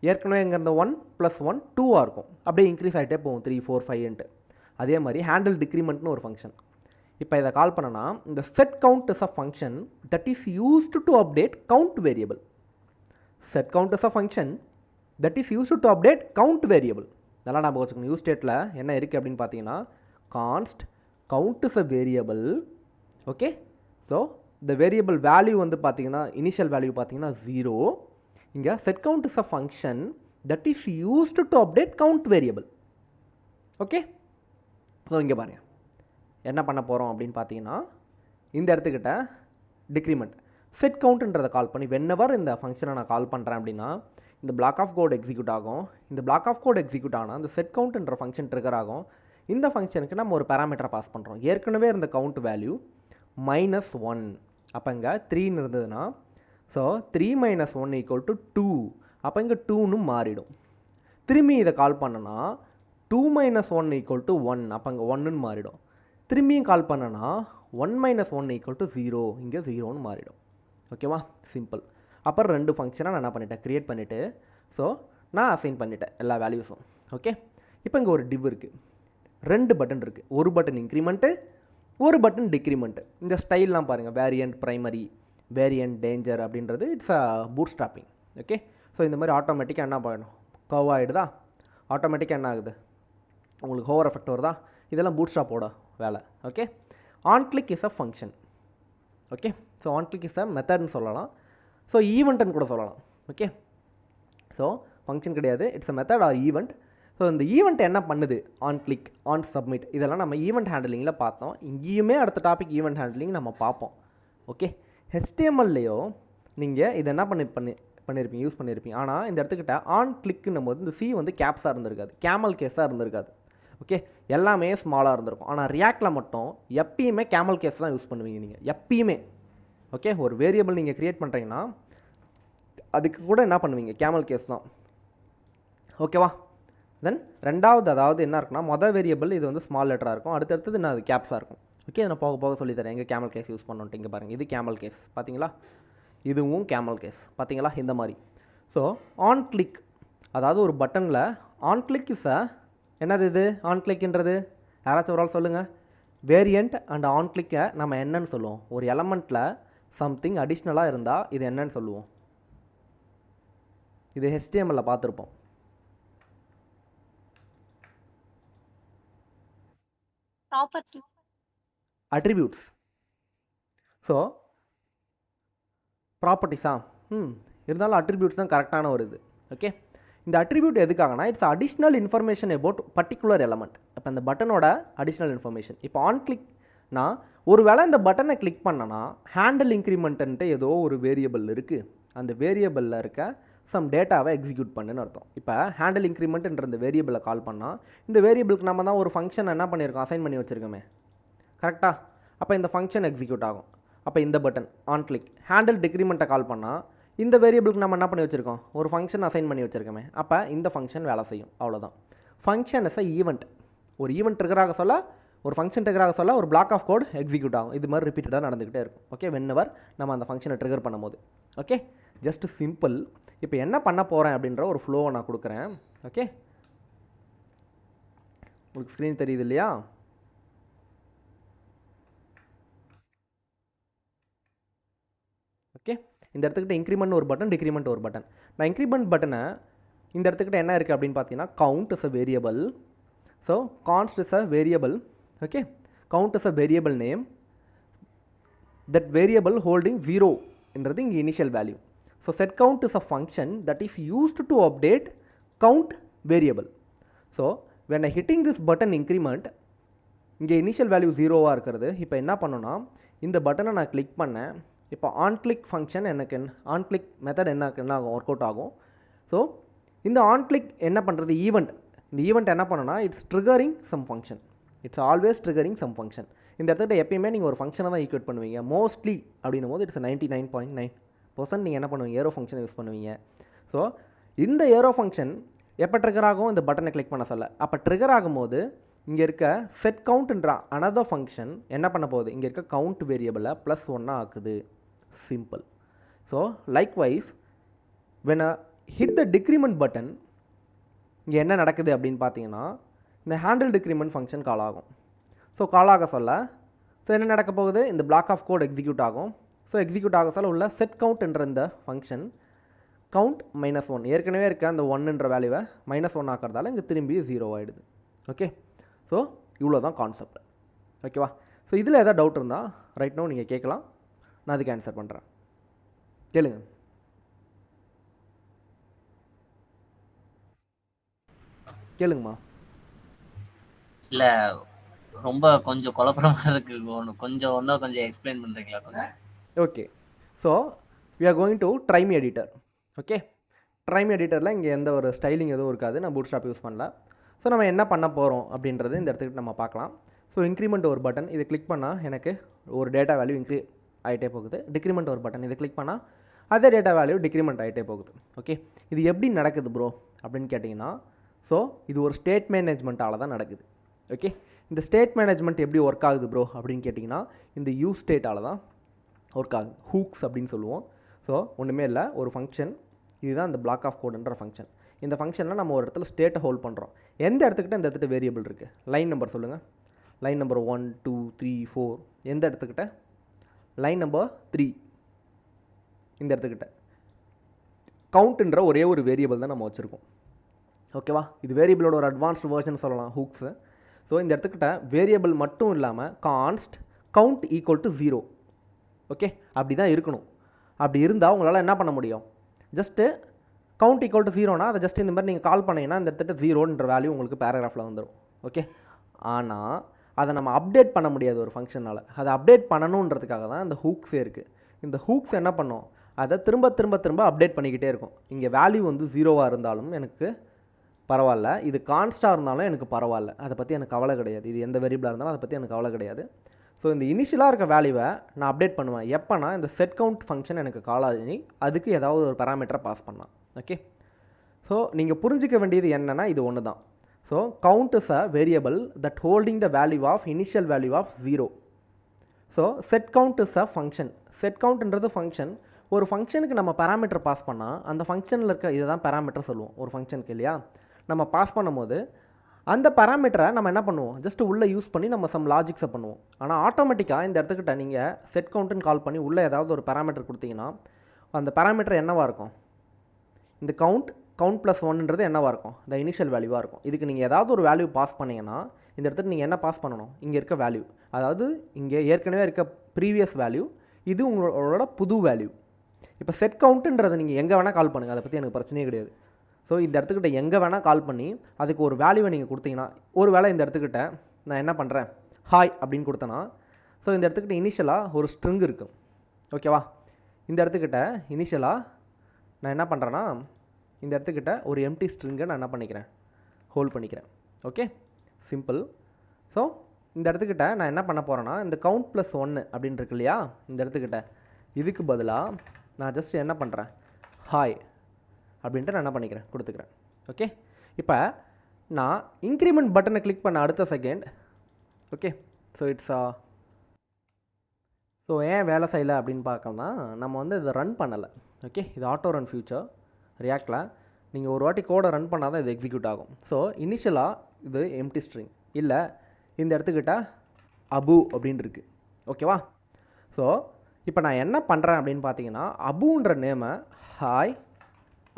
ஏற்கனவே இங்கே இருந்த 1 + 1 2ஆக இருக்கும். அப்படியே இன்க்ரீஸ் ஆகிட்டே போகும் 3 4 5ன்ட்டு. அதே மாதிரி ஹேண்டில் டிக்ரிமெண்ட்னு ஒரு ஃபங்க்ஷன். இப்போ இதை கால் பண்ணனா இந்த set count is a function that is used to update count variable. Set count is a function that is used to update count variable. நல்லா நான் வச்சுக்கணும். யூஸ் ஸ்டேட்டில் என்ன இருக்குது அப்படின்னு பார்த்தீங்கன்னா const count is a variable. Okay, so இந்த variable value வந்து பார்த்தீங்கன்னா இனிஷியல் வேல்யூ பார்த்தீங்கன்னா 0. இங்கே set count is a function that is used to update count variable. Okay, so இங்கே பாருங்கள், என்ன பண்ண போகிறோம் அப்படின்னு பார்த்தீங்கன்னா, இந்த இடத்துக்கிட்ட டிக்ரிமெண்ட் செட் கவுண்ட்ன்றதை கால் பண்ணி வென்னவர் இந்த ஃபங்க்ஷனை நான் கால் பண்ணுறேன் அப்படின்னா இந்த பிளாக் ஆஃப் கோட் எக்ஸிக்யூட் ஆகும். இந்த பிளாக் ஆஃப் கோட் எக்ஸிக்யூட் ஆனால் அந்த செட் கவுண்ட்ன்ற ஃபங்க்ஷன் ட்ரிகர் ஆகும். இந்த ஃபங்க்ஷனுக்கு நம்ம ஒரு பேராமீட்டரை பாஸ் பண்ணுறோம். ஏற்கனவே இருந்த கவுண்ட் வேல்யூ -1. அப்போ இங்கே 3ன்னு இருந்ததுன்னா ஸோ 3 - 1 = 2. அப்போ இங்கே 2ன்னு மாறிடும். திரும்பி இதை கால் பண்ணனா 2 - 1 = 1. அப்போ இங்கே 1ன்னு மாறிடும். திரும்பியும் கால் பண்ணனா 1 - 1 = 0. இங்கே 0ன்னு மாறிடும். ஓகேவா? சிம்பிள். அப்புறம் 2 ஃபங்க்ஷனை நான் என்ன பண்ணிட்டேன், க்ரியேட் பண்ணிவிட்டு ஸோ நான் அசைன் பண்ணிட்டேன் எல்லா வேல்யூஸும். ஓகே, இப்போ இங்கே ஒரு டிவ் இருக்குது, 2 பட்டன் இருக்குது. ஒரு பட்டன் இன்க்ரிமெண்ட்டு, ஒரு பட்டன் டிக்ரிமெண்ட்டு. இந்த ஸ்டைல்லாம் பாருங்கள், வேரியண்ட் ப்ரைமரி, வேரியண்ட் டேஞ்சர் அப்படின்றது it's a boot strapping. Okay, so இந்த மாதிரி ஆட்டோமேட்டிக்காக என்ன பண்ணணும், கர்வ் ஆகிடுதா, ஆட்டோமேட்டிக்காக என்ன ஆகுது, உங்களுக்கு ஹோவர் எஃபெக்ட் வருதா, இதெல்லாம் பூட் ஸ்ட்ராப்போட வேலை. Okay, on click is a function. Okay, so on click is a மெத்தட்னு சொல்லலாம். ஸோ ஈவெண்ட்டுன்னு கூட சொல்லலாம். ஓகே, ஸோ ஃபங்க்ஷன் கிடையாது, it's a method or event. So இந்த ஈவெண்ட் என்ன பண்ணுது, ஆன் கிளிக், ஆன் சப்மிட், இதெல்லாம் நம்ம ஈவெண்ட் ஹேண்டலிங்கில் பார்த்தோம். இங்கேயுமே அடுத்த டாபிக் ஈவெண்ட் ஹேண்டலிங் நம்ம பார்ப்போம். ஓகே, HTML-லையோ நீங்கள் இதை என்ன பண்ணியிருப்பீங்க, யூஸ் பண்ணியிருப்பீங்க. ஆனால் இந்த இடத்துக்கிட்ட ஆன் கிளிக்குன்னும் போது இந்த சி வந்து கேப்ஸாக இருந்திருக்காது, கேமல் கேஸாக இருந்திருக்காது. ஓகே, எல்லாமே ஸ்மாலாக இருந்திருக்கும். ஆனால் ரியாக்டில் மட்டும் எப்பயுமே கேமல் கேஸ் தான் யூஸ் பண்ணுவீங்க நீங்கள் எப்பயுமே. ஓகே, ஒரு வேரியபிள் நீங்கள் க்ரியேட் பண்ணுறீங்கன்னா அதுக்கு கூட என்ன பண்ணுவீங்க, கேமல் கேஸ் தான். ஓகேவா? தென் ரெண்டாவது, அதாவது என்ன இருக்குன்னா, மொதல் வேரியபிள் இது வந்து ஸ்மால் லெட்டராக இருக்கும், அடுத்தடுத்தது என்ன அது கேப்ஸாக இருக்கும். ஓகே, நான் போக போக சொல்லித்தரேன் எங்கே கேமல் கேஸ் யூஸ் பண்ணணுன்ட்டு. இங்கே பாருங்கள், இது கேமல் கேஸ் பார்த்தீங்களா, இதுவும் கேமல் கேஸ் பார்த்தீங்களா, இந்த மாதிரி. ஸோ ஆன் கிளிக், அதாவது ஒரு பட்டனில் ஆன் கிளிக் இஸ் என்னது, இது ஆன் கிளிக்ன்றது யாராச்சும் ஒரு ஆள் சொல்லுங்கள். வேரியண்ட் அண்ட் ஆன் கிளிக்கை நம்ம என்னன்னு சொல்லுவோம், ஒரு எலமெண்ட்டில் சம்திங் அடிஷ்னலாக இருந்தால் இது என்னன்னு சொல்லுவோம். இது HTML-ல பார்த்துருப்போம். Property, attributes. ஸோ ப்ராப்பர்ட்டிஸா இருந்தாலும் அட்ரிபியூட்ஸ் தான் கரெக்டான ஒரு இது. ஓகே, இந்த அட்ரிபியூட் எதுக்காகனா, it's additional information about particular element. இப்போ இந்த பட்டனோட அடிஷ்னல் இன்ஃபர்மேஷன். இப்போ ஆன் கிளிக்னா ஒரு வேளை இந்த பட்டனை கிளிக் பண்ணனா ஹேண்டில் இன்க்ரிமெண்ட்டுன்ட்டு ஏதோ ஒரு வேரியபிள் இருக்குது, அந்த வேரியபிளில் இருக்க சம் டேட்டாவை எக்ஸிக்யூட் பண்ணுன்னு அர்த்தம். இப்போ ஹேண்டில் இன்க்ரிமெண்ட்ன்ற இந்த வேரியபிளை கால் பண்ணால் இந்த வேரியபிளுக்கு நம்ம தான் ஒரு ஃபங்க்ஷன் என்ன பண்ணியிருக்கோம், அசைன் பண்ணி வச்சுருக்கோமே, கரெக்டாக? அப்போ இந்த ஃபங்க்ஷன் எக்ஸிக்யூட் ஆகும். அப்போ இந்த பட்டன் ஆன் கிளிக் ஹேண்டில் டிக்ரிமெண்ட்டை கால் பண்ணால் இந்த வேரியபிளுக்கு நம்ம என்ன பண்ணி வச்சுருக்கோம், ஒரு ஃபங்க்ஷன் அசைன் பண்ணி வச்சுருக்கோமே, அப்போ இந்த ஃபங்க்ஷன் வேலை செய்யும். அவ்வளோதான். Function is a event. ஒரு ஈவெண்ட் ட்ரிகராக சொல்ல, ஒரு ஃபங்க்ஷன் ட்ரிகராக சொல்ல ஒரு பிளாக் ஆஃப் கோட் எக்ஸிக்யூட் ஆகும். இது மாதிரி ரிப்பீட்டடாக நடந்துக்கிட்டே இருக்கும். ஓகே, வென்எவர் நம்ம அந்த ஃபங்க்ஷனை ட்ரிகர் பண்ணும்போது. Okay, just simple. இப்போ என்ன பண்ண போகிறேன் அப்படின்ற ஒரு ஃப்ளோவை நான் கொடுக்குறேன். ஓகே, உங்களுக்கு ஸ்க்ரீன் தெரியுது இல்லையா? ஓகே, இந்த இடத்துக்கிட்ட இன்க்ரிமெண்ட் ஒரு பட்டன், டிக்ரிமெண்ட் ஒரு பட்டன். நான் இன்க்ரிமெண்ட் பட்டனை இந்த இடத்துக்கிட்ட என்ன இருக்குது அப்படின்னு பார்த்தீங்கன்னா, count is a variable. So கான்ஸ்ட் is a variable. Okay, count is a variable name. That variable holding 0 என்றது இங்கே initial value. So set count is a function that is used to update count variable. So when I hitting this button increment, இங்கே initial value 0வாக இருக்கிறது. இப்போ என்ன பண்ணணும்னா, இந்த பட்டனை நான் கிளிக் பண்ணேன். இப்போ ஆன் கிளிக் ஃபங்க்ஷன் எனக்கு ஆன் கிளிக் மெத்தட் என்ன ஆகும், ஒர்க் அவுட் ஆகும். ஸோ இந்த ஆன் கிளிக் என்ன பண்ணுறது, ஈவெண்ட். இந்த ஈவெண்ட் என்ன பண்ணணும்னா, it's triggering some function. It's always triggering some function. இந்த இடத்துல எப்பயுமே நீங்கள் ஒரு ஃபங்க்ஷனை தான் ஈக்குவேட் பண்ணுவீங்க மோஸ்ட்லி. அப்படின்னும் போது இட்ஸ் 99.9% நீங்கள் என்ன பண்ணுவீங்க, ஏரோ ஃபங்க்ஷனை யூஸ் பண்ணுவீங்க. ஸோ இந்த ஏரோ ஃபங்க்ஷன் எப்போ ட்ரிகர் ஆகும், இந்த பட்டனை கிளிக் பண்ண சொல்ல. அப்போ ட்ரிகர் ஆகும்போது இங்கே இருக்க செட் கவுண்ட்ன்ற அனதர் ஃபங்க்ஷன் என்ன பண்ண போகுது, இங்கே இருக்க கவுண்ட் வேரியபிளை +1 ஆக்குது. Simple. So likewise when I hit the decrement button, இங்கே என்ன நடக்குது அப்படின்னு பார்த்தீங்கன்னா, இந்த ஹேண்டில் டிக்ரிமெண்ட் ஃபங்க்ஷன் கால் ஆகும். ஸோ கால் ஆக சொல்ல ஸோ என்ன நடக்க போகுது, இந்த பிளாக் ஆஃப் கோட் எக்ஸிக்யூட் ஆகும். ஸோ எக்ஸிக்யூட் ஆக சொல்ல உள்ள செட் கவுண்ட் என்ற இந்த ஃபங்க்ஷன் கவுண்ட் -1 ஏற்கனவே இருக்க அந்த 1ன்ற வேல்யூவை -1 ஆக்கிறதால இங்கே திரும்பி 0 ஆகிடுது. ஓகே, ஸோ இவ்வளோ தான் கான்செப்ட். ஓகேவா? ஸோ இதில் எதாவது டவுட் இருந்தால் ரைட் நோ நீங்கள் கேட்கலாம், நான் அதுக்கு ஆன்சர் பண்ணுறேன். கேளுங்க. கேளுங்கம்மா. இல்லை, ரொம்ப கொஞ்சம் குழப்பமா இருக்கு. இன்னும் கொஞ்சம் எக்ஸ்பிளைன் பண்றீங்களா கொஞ்சம்? Okay. So we are going to try me editor. Okay, try me editorல இங்கே எந்த ஒரு ஸ்டைலிங் எதுவும் இருக்காது. நான் bootstrap யூஸ் பண்ணல. ஸோ நம்ம என்ன பண்ண போகிறோம் அப்படின்றது இந்த இடத்துக்கு நம்ம பார்க்கலாம். ஸோ இன்க்ரிமெண்ட் ஒரு பட்டன், இதை கிளிக் பண்ணால் எனக்கு ஒரு டேட்டா வேல்யூ ஆகிட்டே போகுது. டிக்ரிமெண்ட் ஒரு பட்டன், இதை கிளிக் பண்ணால் அதே டேட்டா வேல்யூ டிக்ரிமெண்ட் ஆகிட்டே போகுது. ஓகே, இது எப்படி நடக்குது ப்ரோ அப்படின்னு கேட்டிங்கன்னா, ஸோ இது ஒரு ஸ்டேட் மேனேஜ்மெண்ட்டால் தான் நடக்குது. ஓகே, இந்த ஸ்டேட் மேனேஜ்மெண்ட் எப்படி ஒர்க் ஆகுது ப்ரோ அப்படின்னு கேட்டிங்கன்னா, இந்த யூஸ் ஸ்டேட்டால் தான் ஒர்க் ஆகுது. ஹூக்ஸ் அப்படின்னு சொல்லுவோம். ஸோ ஒன்றுமே இல்லை, ஒரு ஃபங்க்ஷன், இதுதான் இந்த பிளாக் ஆஃப் கோடுன்ற ஃபங்க்ஷன். இந்த ஃபங்க்ஷனில் நம்ம ஒரு இடத்துல ஸ்டேட்டை ஹோல்ட் பண்ணுறோம். எந்த இடத்துக்கிட்ட இந்த இடத்துல வேரியபிள் இருக்குது, லைன் நம்பர் சொல்லுங்கள். Line number 1 2 3 4. எந்த இடத்துக்கிட்ட? லைன் நம்பர் 3 இந்த இடத்துக்கிட்ட. கவுண்ட்டுன்ற ஒரே ஒரு வேரியபிள் தான் நம்ம வச்சுருக்கோம். ஓகேவா, இது வேரியபிளோட ஒரு அட்வான்ஸ்டு வேர்ஷன் சொல்லலாம், ஹூக்ஸு. ஸோ இந்த இடத்துக்கிட்ட வேரியபிள் மட்டும் இல்லாமல் கான்ஸ்ட் கவுண்ட் ஈக்குவல் டு 0. ஓகே, அப்படி தான் இருக்கணும். அப்படி இருந்தால் உங்களால் என்ன பண்ண முடியும், ஜஸ்ட்டு கவுண்ட் ஈக்குவல் டு 0னா அதை ஜஸ்ட் இந்த மாதிரி நீங்கள் கால் பண்ணிங்கன்னா இந்த இடத்துல 0ன்ற வேல்யூ உங்களுக்கு பேராகிராஃபில் வந்துடும். ஓகே, ஆனால் அதை நம்ம அப்டேட் பண்ண முடியாது ஒரு ஃபங்க்ஷனால். அதை அப்டேட் பண்ணணுன்றதுக்காக தான் இந்த ஹூக்ஸே இருக்குது. இந்த ஹூக்ஸ் என்ன பண்ணும், அதை திரும்ப திரும்ப திரும்ப அப்டேட் பண்ணிக்கிட்டே இருக்கும். இங்கே வேல்யூ வந்து 0வாக இருந்தாலும் எனக்கு பரவாயில்ல, இது கான்ஸ்டாக இருந்தாலும் எனக்கு பரவாயில்ல, அதை பற்றி எனக்கு கவலை கிடையாது. இது எந்த வேரியபிளாக இருந்தாலும் அதை பற்றி எனக்கு கவலை கிடையாது. ஸோ இந்த இனிஷியலாக இருக்க வேல்யூவை நான் அப்டேட் பண்ணுவேன் எப்போனா இந்த செட் கவுண்ட் ஃபங்க்ஷன் எனக்கு கால் ஆகி அதுக்கு ஏதாவது ஒரு பேராமீட்டரை பாஸ் பண்ணலாம். ஓகே, ஸோ நீங்கள் புரிஞ்சிக்க வேண்டியது என்னென்னா இது ஒன்று தான். So count is a variable that holding the value of initial value of 0. So set count is a function. Set கவுண்ட்ன்றது ஃபங்க்ஷன். ஒரு ஃபங்க்ஷனுக்கு நம்ம பேராமீட்டர் பாஸ் பண்ணால் அந்த ஃபங்க்ஷனில் இருக்க இதை தான் பேராமீட்டர் சொல்லுவோம் ஒரு ஃபங்க்ஷனுக்கு, இல்லையா? நம்ம பாஸ் பண்ணும்போது அந்த பேராமீட்டரை நம்ம என்ன பண்ணுவோம், ஜஸ்ட் உள்ளே யூஸ் பண்ணி நம்ம சம் லாஜிக்ஸை பண்ணுவோம். ஆனால் ஆட்டோமேட்டிக்காக இந்த இடத்துக்கிட்ட நீங்கள் செட் கவுண்ட்டுன்னு கால் பண்ணி உள்ளே ஏதாவது ஒரு பேராமீட்டர் கொடுத்தீங்கன்னா அந்த பேராமீட்டர் என்னவாக இருக்கும், இந்த கவுண்ட் ப்ளஸ் 1ன்றது என்னவாக இருக்கும், இந்த இனிஷியல் வேல்யூவாக இருக்கும். இதுக்கு நீங்கள் ஏதாவது ஒரு வேல்யூ பாஸ் பண்ணிங்கன்னா இந்த இடத்துல நீங்கள் என்ன பாஸ் பண்ணணும், இங்கே இருக்க வேல்யூ, அதாவது இங்கே ஏற்கனவே இருக்க ப்ரீவியஸ் வேல்யூ, இது உங்களோட புது வேல்யூ. இப்போ செட் கவுண்ட்டுன்றதை நீங்கள் எங்கே வேணால் கால் பண்ணுங்கள், அதை பற்றி எனக்கு பிரச்சனையே கிடையாது. ஸோ இந்த இடத்துக்கிட்ட எங்கே வேணால் கால் பண்ணி அதுக்கு ஒரு வேல்யூவை நீங்கள் கொடுத்தீங்கன்னா, ஒரு வேளை இந்த இடத்துக்கிட்ட நான் என்ன பண்ணுறேன், ஹாய் அப்படின்னு கொடுத்தேன்னா, ஸோ இந்த இடத்துக்கிட்ட இனிஷியலாக ஒரு ஸ்ட்ரிங் இருக்குது. ஓகேவா, இந்த இடத்துக்கிட்ட இனிஷியலாக நான் என்ன பண்ணுறேன்னா இந்த இடத்துக்கிட்ட ஒரு எம்டி ஸ்ட்ரிங்கை நான் என்ன பண்ணிக்கிறேன், ஹோல்ட் பண்ணிக்கிறேன். Okay, simple. ஸோ இந்த இடத்துக்கிட்ட நான் என்ன பண்ண போகிறேன்னா இந்த கவுண்ட் ப்ளஸ் 1 அப்படின்னு இருக்கு இல்லையா, இந்த இடத்துக்கிட்ட இதுக்கு பதிலாக நான் ஜஸ்ட் என்ன பண்ணுறேன், ஹாய் அப்படின்ட்டு நான் என்ன பண்ணிக்கிறேன், கொடுத்துக்கிறேன். ஓகே, இப்போ நான் இன்க்ரிமெண்ட் பட்டனை கிளிக் பண்ண அடுத்த செகண்ட், ஓகே, ஸோ ஸோ ஏன் வேலை செய்யலை அப்படின்னு பார்க்கணும்னா நம்ம வந்து இதை ரன் பண்ணலை. ஓகே, இது ஆட்டோ ரன் ஃபியூச்சர் ரியாக்டில். நீங்கள் ஒரு வாட்டி கோடை ரன் பண்ணால் தான் இது எக்ஸிக்யூட் ஆகும். ஸோ இனிஷியலாக இது எம்டி ஸ்ட்ரிங் இல்லை, இந்த இடத்துக்கிட்ட அபு அப்படின்னு இருக்குது. ஓகேவா, ஸோ இப்போ நான் என்ன பண்ணுறேன் அப்படின்னு பார்த்தீங்கன்னா அபுன்ற நேமை ஹாய்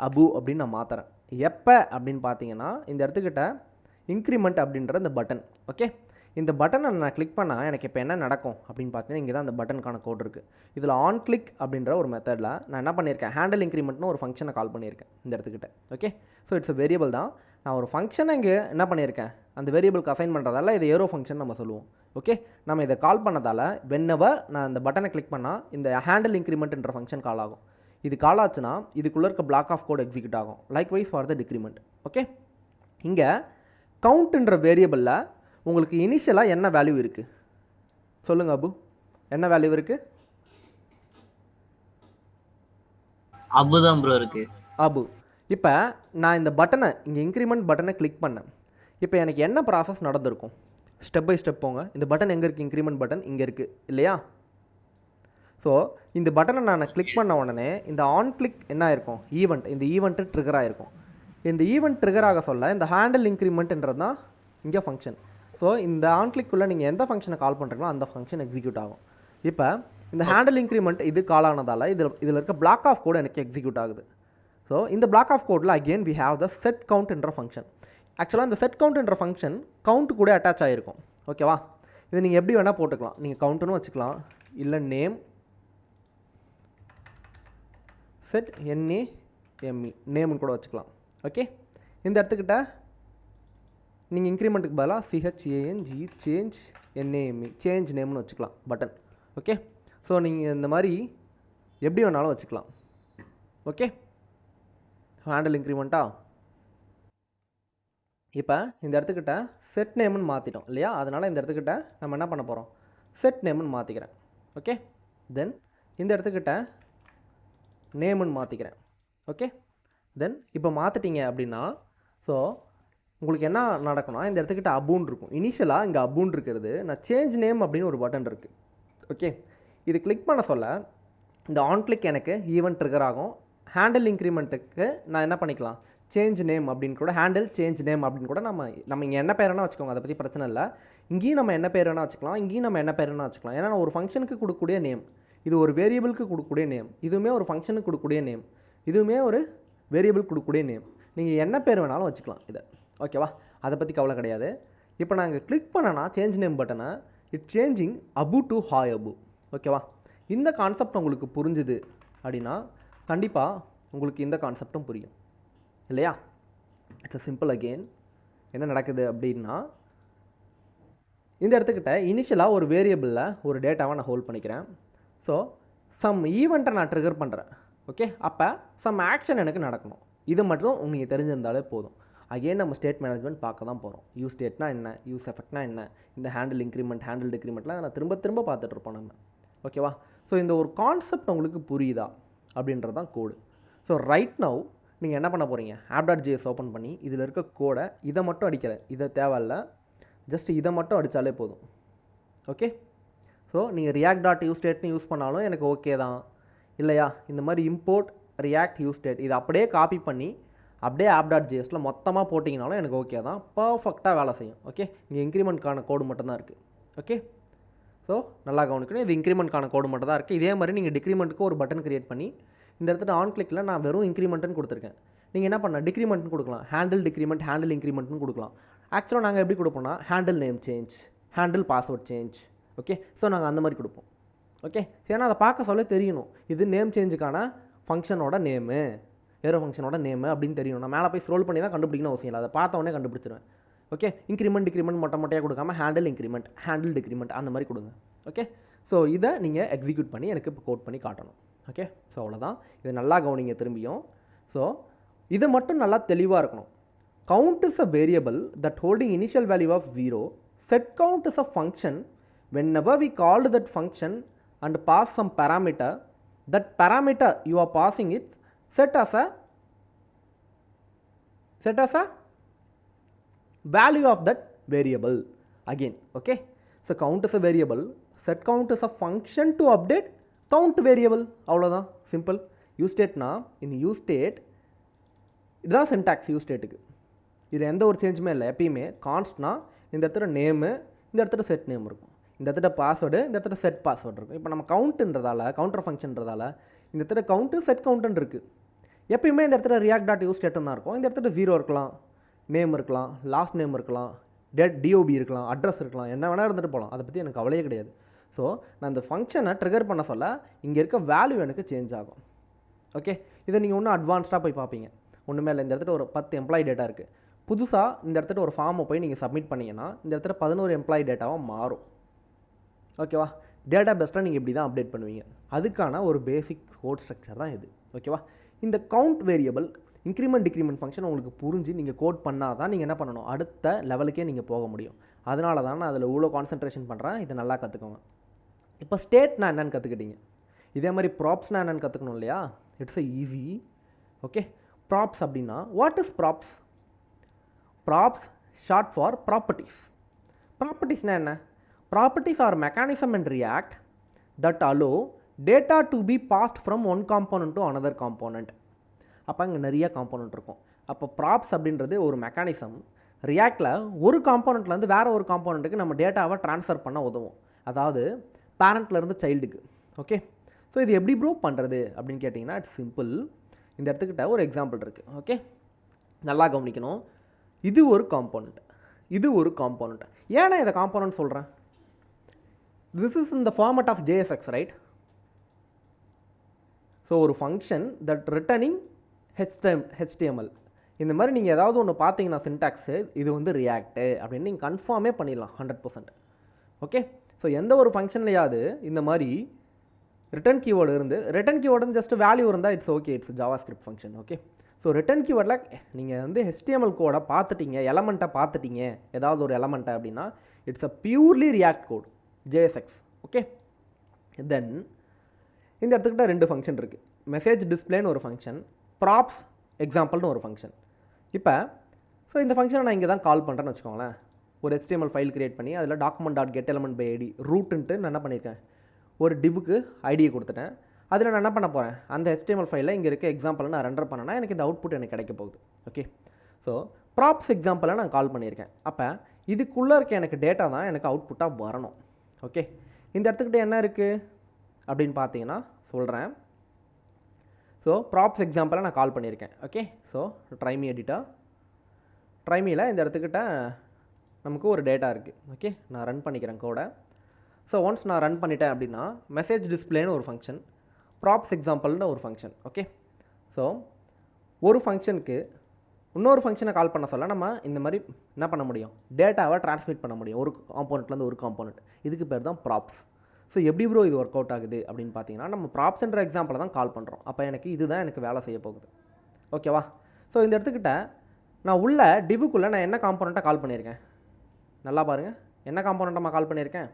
அபு அப்படின்னு நான் மாற்றுறேன். எப்போ அப்படின்னு பார்த்தீங்கன்னா இந்த இடத்துக்கிட்ட இன்க்ரிமெண்ட் அப்படின்ற இந்த பட்டன். ஓகே, இந்த பட்டனை நான் கிளிக் பண்ணால் எனக்கு இப்போ என்ன நடக்கும் அப்படின்னு பார்த்தீங்கன்னா இங்கே தான் அந்த பட்டனுக்கான கோட் இருக்குது. இதில் ஆன் கிளிக் அப்படின்ற ஒரு மெத்தடில் நான் என்ன பண்ணியிருக்கேன், ஹேண்டில் இன்க்ரிமெண்ட்னு ஒரு ஃபங்க்ஷனை கால் பண்ணியிருக்கேன் இந்த இடத்துக்கிட்ட. Okay, so it's a variable தான். நான் ஒரு ஃபங்க்ஷனை இங்கே என்ன பண்ணியிருக்கேன், அந்த வேரியபிளுக்கு அசைன் பண்ணுறதால இதை ஏரோ ஃபங்க்ஷன் நம்ம சொல்லுவோம். ஓகே, நம்ம இதை கால் பண்ணதால் வென்னவர் நான் இந்த பட்டனை கிளிக் பண்ணால் இந்த ஹேண்டில் இன்க்ரிமெண்ட்ன்ற ஃபங்க்ஷன் கால் ஆகும். இது கால் ஆச்சுன்னா இதுக்குள்ளே இருக்க பிளாக் ஆஃப் கோட் எக்ஸிக்யூட் ஆகும். Likewise for the decrement. Okay, இங்கே கவுண்ட்ன்ற வேரியபிளில் உங்களுக்கு இனிஷியலாக என்ன வேல்யூ இருக்குது சொல்லுங்கள் அபு, என்ன வேல்யூ இருக்குது? அபு தான் ப்ரோ இருக்குது. அபு. இப்போ நான் இந்த பட்டனை இங்கே இன்க்ரிமெண்ட் பட்டனை கிளிக் பண்ணேன். இப்போ எனக்கு என்ன ப்ராசஸ் நடந்திருக்கும், ஸ்டெப் பை ஸ்டெப் போங்க. இந்த பட்டன் எங்கே இருக்குது, இன்க்ரிமெண்ட் பட்டன் இங்கே இருக்குது இல்லையா? ஸோ இந்த பட்டனை நான் கிளிக் பண்ண உடனே இந்த ஆன் கிளிக் என்ன ஆயிருக்கும், ஈவெண்ட், இந்த ஈவெண்ட்டு ட்ரிகர் ஆகிருக்கும். இந்த ஈவெண்ட் ட்ரிகர் ஆக சொல்ல இந்த ஹேண்டில் இன்க்ரிமெண்ட்ன்றது தான் இங்கே ஃபங்க்ஷன். ஸோ இந்த ஆன் கிளிக்குள்ளே நீங்கள் எந்த ஃபங்க்ஷனை கால் பண்ணுறீங்களோ அந்த ஃபங்க்ஷன் எக்ஸிக்யூட் ஆகும். இப்போ இந்த ஹேண்டில் இன்க்ரிமெண்ட் இது கால் ஆனதால் இதில் இருக்க பிளாக் ஆஃப் கோடு எனக்கு எக்ஸிக்யூட் ஆகுது. ஸோ இந்த பிளாக் ஆஃப் கோடில் again we have the set count என்ற ஃபங்க்ஷன். ஆக்சுவலாக இந்த செட் கவுண்ட் என்ற ஃபங்க்ஷன் கவுண்ட் கூட அட்டாச் ஆகிருக்கும். ஓகேவா, இது நீங்கள் எப்படி வேணால் போட்டுக்கலாம். நீங்கள் கவுண்ட்டுன்னு வச்சுக்கலாம், இல்லை நேம் செட் NAME நேம்னு கூட வச்சுக்கலாம். ஓகே, இந்த இடத்துக்கிட்ட நீங்கள் இன்க்ரிமெண்ட்டுக்கு பதிலாக சிஹெச்ஏஎன்ஜி சேஞ்ச் என்ஏஎம்இ சேஞ்ச் நேம்னு வச்சுக்கலாம் பட்டன். ஓகே, ஸோ நீங்கள் இந்த மாதிரி எப்படி வேணாலும் வச்சுக்கலாம். ஓகே, ஹேண்டில் இன்க்ரிமெண்ட்டா. இப்போ இந்த இடத்துக்கிட்ட செட் நேம்னு மாற்றிட்டோம் இல்லையா, அதனால் இந்த இடத்துக்கிட்ட நம்ம என்ன பண்ண போகிறோம், செட் நேம்னு மாற்றிக்கிறேன். ஓகே, தென் இந்த இடத்துக்கிட்ட நேம்னு மாற்றிக்கிறேன். ஓகே, தென் இப்போ மாற்றிட்டீங்க அப்படின்னா ஸோ உங்களுக்கு என்ன நடக்கணும், இந்த இடத்துக்கிட்ட அபூன் இருக்கும். இனிஷியலாக இங்கே அபூன் இருக்கிறது, நான் சேஞ்ச் நேம் அப்படின்னு ஒரு பட்டன் இருக்குது. ஓகே, இது கிளிக் பண்ண சொல்ல இந்த ஆன் கிளிக் எனக்கு ஈவெண்ட் ட்ரிகர் ஆகும். ஹேண்டில் இன்க்ரிமெண்ட்டுக்கு நான் என்ன பண்ணிக்கலாம், சேஞ்ச் நேம் அப்படின்னு கூட, ஹேண்டில் சேஞ்ச் நேம் அப்படின்னு கூட நம்ம இங்கே என்ன பேர் வேணால் வச்சுக்கோங்க, அதை பற்றி பிரச்சனை இல்லை. இங்கேயும் நம்ம என்ன பேர் வேணால் வச்சுக்கலாம், இங்கேயும் நம்ம என்ன பேர் வேணால் வச்சுக்கலாம். ஏன்னா ஒரு ஃபங்க்ஷனுக்கு கொடுக்கக்கூடிய நேம், இது ஒரு வேரியபிளுக்கு கொடுக்கக்கூடிய நேம், இதுவுமே ஒரு ஃபங்க்ஷனுக்கு கொடுக்கக்கூடிய நேம், இதுவுமே ஒரு வேரியபிள் கொடுக்கக்கூடிய நேம். நீங்கள் என்ன பேர் வேணாலும் வச்சுக்கலாம் இதை. ஓகேவா, அதை பற்றி கவலை கிடையாது. இப்போ நாங்கள் கிளிக் பண்ணனா சேஞ்ச் நேம் பட்டனை, it changing Abu to hi Abu. ஓகேவா, இந்த கான்செப்ட் உங்களுக்கு புரிஞ்சுது அப்படின்னா கண்டிப்பாக உங்களுக்கு இந்த கான்செப்டும் புரியும் இல்லையா. It's simple. அகெயின் என்ன நடக்குது அப்படின்னா, இந்த இடத்துக்கிட்ட இனிஷியலாக ஒரு வேரியபிளில் ஒரு டேட்டாவை நான் ஹோல்ட் பண்ணிக்கிறேன். ஸோ சம் ஈவெண்ட்டை நான் ட்ரிகர் பண்ணுறேன். ஓகே, அப்போ சம் ஆக்ஷன் எனக்கு நடக்கணும். இது மட்டும் நீங்கள் தெரிஞ்சிருந்தாலே போதும். அகெயின் நம்ம ஸ்டேட் மேனேஜ்மெண்ட் பார்க்க தான் போகிறோம். யூஸ் ஸ்டேட்னா என்ன, யூஸ் எஃபெக்ட்னா என்ன, இந்த ஹேண்டில் இன்க்ரிமெண்ட், ஹேண்டில் டிக்ரிமெண்ட்லாம் நான் திரும்ப பார்த்துட்ருப்போம் நம்ம. ஓகேவா, ஸோ இந்த ஒரு கான்செப்ட் உங்களுக்கு புரியுதா அப்படின்றது தான் கோடு. ஸோ ரைட் நவ் நீங்கள் என்ன பண்ண போகிறீங்க, app.js ஓப்பன் பண்ணி இதில் இருக்க கோடை இதை மட்டும் அடிக்கலை, இதை தேவையில்ல, ஜஸ்ட் இதை மட்டும் அடித்தாலே போதும். ஓகே, ஸோ நீங்கள் react.useState யூஸ் பண்ணாலும் எனக்கு ஓகே தான். இல்லையா, இந்த மாதிரி இம்போர்ட் ரியாக்ட் யூஸ் ஸ்டேட் இதை அப்படியே காப்பி பண்ணி அப்படியே app.jsல மொத்தமாக போட்டிங்கனாலும் எனக்கு ஓகே தான், பர்ஃபெக்டாக வேலை செய்யும். ஓகே, இங்கே இன்க்ரிமெண்ட்கான கோடு மட்டும்தான் இருக்குது. ஓகே, ஸோ நல்லா கவனிக்கணும், இது இன்க்ரிமெண்ட்கான கோடு மட்டும் தான் இருக்குது. இதே மாதிரி நீங்கள் டிக்ரிமெண்ட்டுக்கு ஒரு பட்டன் கிரியேட் பண்ணி இந்த இடத்துல ஆன் கிளிக்கில் நான் வெறும் இன்க்ரிமெண்ட்னு கொடுத்துருக்கேன். நீங்கள் என்ன பண்ண, டிக்ரிமெண்ட்னு கொடுக்கலாம், ஹேண்டில் டிக்ரிமெண்ட், ஹேண்டில் இன்க்ரிமெண்ட்னு கொடுக்கலாம். ஆக்சுவலாக நாங்கள் எப்படி கொடுப்போம்னா handle name change, handle password change. Okay, so நாங்கள் அந்த மாதிரி கொடுப்போம். ஓகே, ஏன்னா அதை பார்க்க சொல்ல தெரியணும், இது நேம் சேஞ்சுக்கான ஃபங்க்ஷனோட நேமு, ஏரோ ஃபங்க்ஷனோட நேமு அப்படின்னு தெரியணும். நான் மேலே போய் ஸ்க்ரோல் பண்ணி தான் கண்டுபிடிக்கணும் அவசியம் இல்லை, அதை பார்த்த உடனே கண்டுபிடிச்சிருவேன். ஓகே, இன்க்ரிமெண்ட் டிக்ரிமெண்ட் மொட்டையாக கொடுக்காம ஹேண்டில் இன்க்ரிமெண்ட், ஹேண்டில் டிக்ரிமெண்ட் அந்த மாதிரி கொடுங்க. ஓகே, ஸோ இதை நீங்கள் எக்ஸிக்யூட் பண்ணி எனக்கு இப்போ கோட் பண்ணி காட்டணும். ஓகே, ஸோ அவ்வளோதான். இது நல்லா கவனிங்க திரும்பியும். ஸோ இது மட்டும் நல்லா தெளிவாக இருக்கணும். Count is a variable that holding initial value of 0. Set count is a function whenever we called that function and pass some parameter, that parameter you are passing it set as a value of that variable again. Okay, so count is a variable, set count is a function to update count variable. அவ்வளோதான், simple. Use ஸ்டேட்னா இந்த use state இதுதான் syntax. Use ஸ்டேட்டுக்கு இது எந்த ஒரு சேஞ்சுமே இல்லை. எப்பயுமே கான்ஸ்ட்னா இந்த இடத்துல நேமு, இந்த இடத்துல செட் நேம் இருக்கும், இந்த இடத்துல பாஸ்வேர்டு, இந்த இடத்துல செட் பாஸ்வேர்டு இருக்கும். இப்போ நம்ம கவுண்ட்டுன்றதால, கவுண்டர் ஃபங்க்ஷன்றதால இந்த இடத்துல கவுண்ட்டு செட் கவுண்ட்டுன்னு இருக்குது. எப்பயுமே இந்த இடத்துல react.useState தான் இருக்கும். இந்த இடத்துல 0 இருக்கலாம், நேம் இருக்கலாம், லாஸ்ட் நேம் இருக்கலாம், DOB இருக்கலாம், அட்ரஸ் இருக்கலாம், என்ன வேணால் இருந்துட்டு போகலாம். அதை பற்றி எனக்கு கவலையே கிடையாது. ஸோ நான் இந்த ஃபங்க்ஷனை ட்ரிகர் பண்ண சொல்ல இங்கே இருக்க வேல்யூ எனக்கு சேஞ்ச் ஆகும். ஓகே, இதை நீங்கள் இன்னும் அட்வான்ஸ்டாக போய் பார்ப்பீங்க. ஒன்றுமே இல்லை, இந்த இடத்துல ஒரு 10 எம்ப்ளாயி டேட்டா இருக்குது. புதுசாக இந்த இடத்துல ஒரு ஃபார்மை போய் நீங்கள் சப்மிட் பண்ணிங்கன்னா இந்த இடத்துல 11 எம்ப்ளாயி டேட்டாவாக மாறும். ஓகேவா, டேட்டா பேஸில் நீங்கள் இப்படி தான் அப்டேட் பண்ணுவீங்க. அதுக்கான ஒரு பேசிக் கோட் ஸ்ட்ரக்சர் தான் இது. ஓகேவா, இந்த count variable increment decrement function உங்களுக்கு புரிஞ்சு நீங்கள் கோட் பண்ணால் தான் நீங்கள் என்ன பண்ணணும், அடுத்த லெவலுக்கே நீங்கள் போக முடியும். அதனால தான் நான் அதில் இவ்வளோ கான்சன்ட்ரேஷன் பண்ணுறேன். இதை நல்லா கற்றுக்கோங்க. இப்போ ஸ்டேட்னா என்னன்னு கற்றுக்கிட்டீங்க. இதே மாதிரி ப்ராப்ஸ்னா என்னன்னு கற்றுக்கணும் இல்லையா. It's easy. ஓகே, ப்ராப்ஸ் அப்படின்னா what is props? Props short for properties. ப்ராப்பர்ட்டிஸ்னால் என்ன? Properties are mechanism in React that allow data to be passed from one component to another component. அப்போ அங்கே நிறைய காம்போனன்ட் இருக்கும். அப்போ ப்ராப்ஸ் அப்படின்றது ஒரு மெக்கானிசம். ரியாக்டில் ஒரு காம்போனண்ட்லேருந்து வேறு ஒரு காம்போனண்ட்டுக்கு நம்ம டேட்டாவை ட்ரான்ஸ்ஃபர் பண்ண உதவும். அதாவது பேரண்ட்லேருந்து சைல்டுக்கு. ஓகே, ஸோ இது எப்படி ப்ரூவ் பண்ணுறது அப்படின்னு கேட்டிங்கன்னா இட்ஸ் சிம்பிள். இந்த இடத்துக்கிட்ட ஒரு எக்ஸாம்பிள் இருக்குது. ஓகே, நல்லா கவனிக்கணும். இது ஒரு காம்போனண்ட், இது ஒரு காம்போனண்ட். ஏன்னா இதை காம்போனண்ட் சொல்கிறேன்? This is in the format of JSX, right? So ஒரு ஃபங்க்ஷன் தட் ரிட்டர்னிங் HTML. இந்த மாதிரி நீங்கள் ஏதாவது ஒன்று பார்த்தீங்கன்னா சின்டாக்ஸு இது வந்து ரியாக்ட்டு அப்படின்னு நீங்கள் கன்ஃபார்மே பண்ணிடலாம் 100%. ஓகே, ஸோ எந்த ஒரு ஃபங்க்ஷன்லையாவது இந்த மாதிரி ரிட்டர்ன் கீவேர்டு இருந்து ரிட்டர்ன் கீவேர்டு ஜஸ்ட் வேல்யூ இருந்தால் it's okay, it's JavaScript function. Okay, so return கீவேர்டில் நீங்கள் வந்து HTML கோடை பார்த்துட்டீங்க, எலமெண்ட்டை பார்த்துட்டீங்க, ஏதாவது ஒரு எலமெண்ட்டை அப்படின்னா it's a purely React code JSX. Okay, then இந்த இடத்துக்கிட்ட 2 ஃபங்க்ஷன் இருக்குது. மெசேஜ் டிஸ்பிளேன்னு ஒரு ஃபங்க்ஷன், ப்ராப்ஸ் எக்ஸாம்பிள்னு ஒரு ஃபங்க்ஷன். இப்போ ஸோ இந்த ஃபங்க்ஷனை நான் இங்கே தான் கால் பண்ணுறேன்னு வச்சுக்கோங்களேன். ஒரு HTML ஃபைல் கிரியேட் பண்ணி அதில் document.getElementById ரூட்டுன்ட்டு நான் என்ன பண்ணியிருக்கேன், ஒரு டிவுக்கு ஐடியை கொடுத்துட்டேன். அதில் நான் என்ன பண்ண போகிறேன், அந்த HTML ஃபைலில் இங்கே இருக்க எக்ஸாம்பிளை நான் ரெண்டர் பண்ணேன்னா எனக்கு இந்த அவுட்புட் எனக்கு கிடைக்க போகுது. ஓகே, ஸோ ப்ராப்ஸ் எக்ஸாம்பிளை நான் கால் பண்ணியிருக்கேன். அப்போ இதுக்குள்ளே இருக்க எனக்கு டேட்டா தான் எனக்கு அவுட்புட்டாக வரணும். ஓகே, இந்த இடத்துக்கிட்ட என்ன இருக்குது அப்படின்னு பார்த்தீங்கன்னா சொல்கிறேன். ஸோ ப்ராப்ஸ் எக்ஸாம்பிளை நான் கால் பண்ணியிருக்கேன். ஓகே, ஸோ ட்ரைமி எடிட்டர், ட்ரைமியில் இந்த இடத்துக்கிட்ட நமக்கு ஒரு டேட்டா இருக்குது. ஓகே, நான் ரன் பண்ணிக்கிறேன் கோடை. ஸோ ஒன்ஸ் நான் ரன் பண்ணிட்டேன் அப்படின்னா மெசேஜ் டிஸ்பிளேன்னு ஒரு ஃபங்க்ஷன், ப்ராப்ஸ் எக்ஸாம்பிள்னு ஒரு ஃபங்க்ஷன். ஓகே, ஸோ ஒரு ஃபங்க்ஷனுக்கு இன்னொரு ஃபங்க்ஷனை கால் பண்ண சொல்ல நம்ம இந்த மாதிரி என்ன பண்ண முடியும், டேட்டாவை ட்ரான்ஸ்மிட் பண்ண முடியும் ஒரு காம்போனெண்ட்லேருந்து ஒரு காம்போனெண்ட். இதுக்கு பேர் தான் ப்ராப்ஸ். ஸோ எப்படி ப்ரோ இது ஒர்க் அவுட் ஆகுது அப்படின்னு பார்த்தீங்கன்னா நம்ம ப்ராப்ஸ்ன்ற எக்ஸாம்பிளை தான் கால் பண்ணுறோம். அப்போ எனக்கு இதுதான் எனக்கு வேலை செய்ய போகுது. ஓகேவா, ஸோ இந்த இடத்துக்கிட்ட நான் உள்ள டிவுக்குள்ளே நான் என்ன காம்போனெண்ட்டாக கால் பண்ணியிருக்கேன், நல்லா பாருங்கள், என்ன காம்போனெண்ட்டாக நான் கால் பண்ணியிருக்கேன்,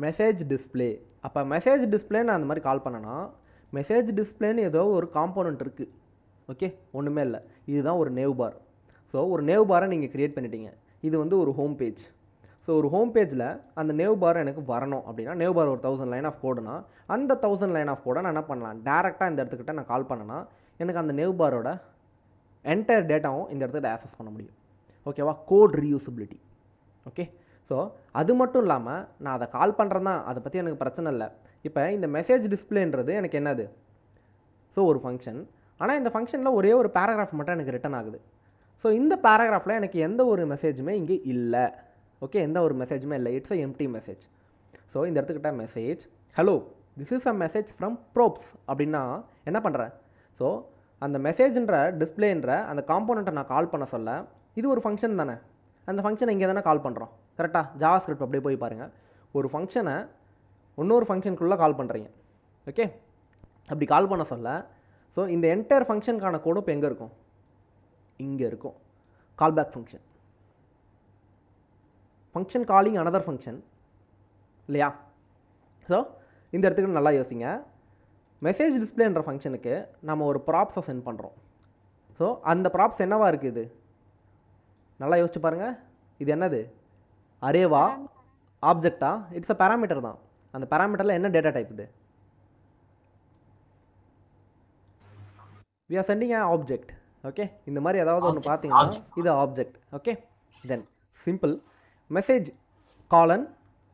மெசேஜ் டிஸ்பிளே. அப்போ மெசேஜ் டிஸ்பிளே நான் அந்த மாதிரி கால் பண்ணேன்னா மெசேஜ் டிஸ்பிளேன்னு ஏதோ ஒரு காம்போனெண்ட் இருக்குது. ஓகே, ஒன்றுமே இல்லை, இதுதான் ஒரு நேவ் பார். ஸோ ஒரு நேவ் பாரை நீங்கள் க்ரியேட் பண்ணிட்டீங்க. இது வந்து ஒரு ஹோம் பேஜ். ஸோ ஒரு ஹோம் பேஜில் அந்த நேவ் பார் எனக்கு வரணும் அப்படின்னா நேவ் பார் ஒரு 1000 லைன் ஆஃப் கோடுனா அந்த 1000 லைன் ஆஃப் கோடை நான் என்ன பண்ணலாம், டேரெக்டாக இந்த இடத்துக்கிட்ட நான் கால் பண்ணேன்னா எனக்கு அந்த நேவ் பாரோட என்டையர் டேட்டாவும் இந்த இடத்துல ஆக்சஸ் பண்ண முடியும். ஓகேவா, கோட் ரீயூசபிலிட்டி. ஓகே, ஸோ அது மட்டும் இல்லாமல் நான் அதை கால் பண்ணுறேன் தான், அதை பற்றி எனக்கு பிரச்சனை இல்லை. இப்போ இந்த மெசேஜ் டிஸ்பிளேன்றது எனக்கு என்னது, ஸோ ஒரு ஃபங்க்ஷன். ஆனால் இந்த ஃபங்க்ஷனில் ஒரே ஒரு பேராகிராஃப் மட்டும் எனக்கு ரிட்டன் ஆகுது. ஸோ இந்த பேராகிராஃபில் எனக்கு எந்த ஒரு மெசேஜுமே இங்கே இல்லை. ஓகே, எந்த ஒரு மெசேஜுமே இல்லை, it's a empty message. So இந்த இடத்துக்கிட்ட message hello this is a message from props அப்படின்னா என்ன பண்ணுறேன், ஸோ அந்த மெசேஜ்ன்ற டிஸ்பிளேன்ற அந்த காம்போனண்ட்டை நான் கால் பண்ண சொல்ல இது ஒரு ஃபங்க்ஷன் தானே, அந்த ஃபங்க்ஷனை இங்கே தானே கால் பண்ணுறோம். கரெக்டாக ஜாவா ஸ்கிரிப்ட் அப்படியே போய் பாருங்கள், ஒரு ஃபங்க்ஷனை இன்னொரு ஃபங்க்ஷனுக்குள்ளே கால் பண்ணுறீங்க. ஓகே, அப்படி கால் பண்ண சொல்ல ஸோ இந்த என்டையர் ஃபங்க்ஷனுக்கான கோடும் இப்போ எங்கே இருக்கும், இங்கே இருக்கும். Callback function, function calling another function இல்லையா. ஸோ இந்த இடத்துக்கு நல்லா யோசிங்க, மெசேஜ் டிஸ்பிளேன்ற ஃபங்க்ஷனுக்கு நம்ம ஒரு ப்ராப்ஸை சென்ட் பண்ணுறோம். ஸோ அந்த ப்ராப்ஸ் என்னவா இருக்குது, நல்லா யோசிச்சு பாருங்கள். இது என்னது, அரேவா, ஆப்ஜெக்டா, இட்ஸ் அ பேராமீட்டர் தான். அந்த பேராமீட்டரில் என்ன டேட்டா டைப் இது, we are sending an object. Okay, இந்த மாதிரி ஏதாவது ஒன்று பார்த்தீங்கன்னா இது object. Okay, then simple message காலன்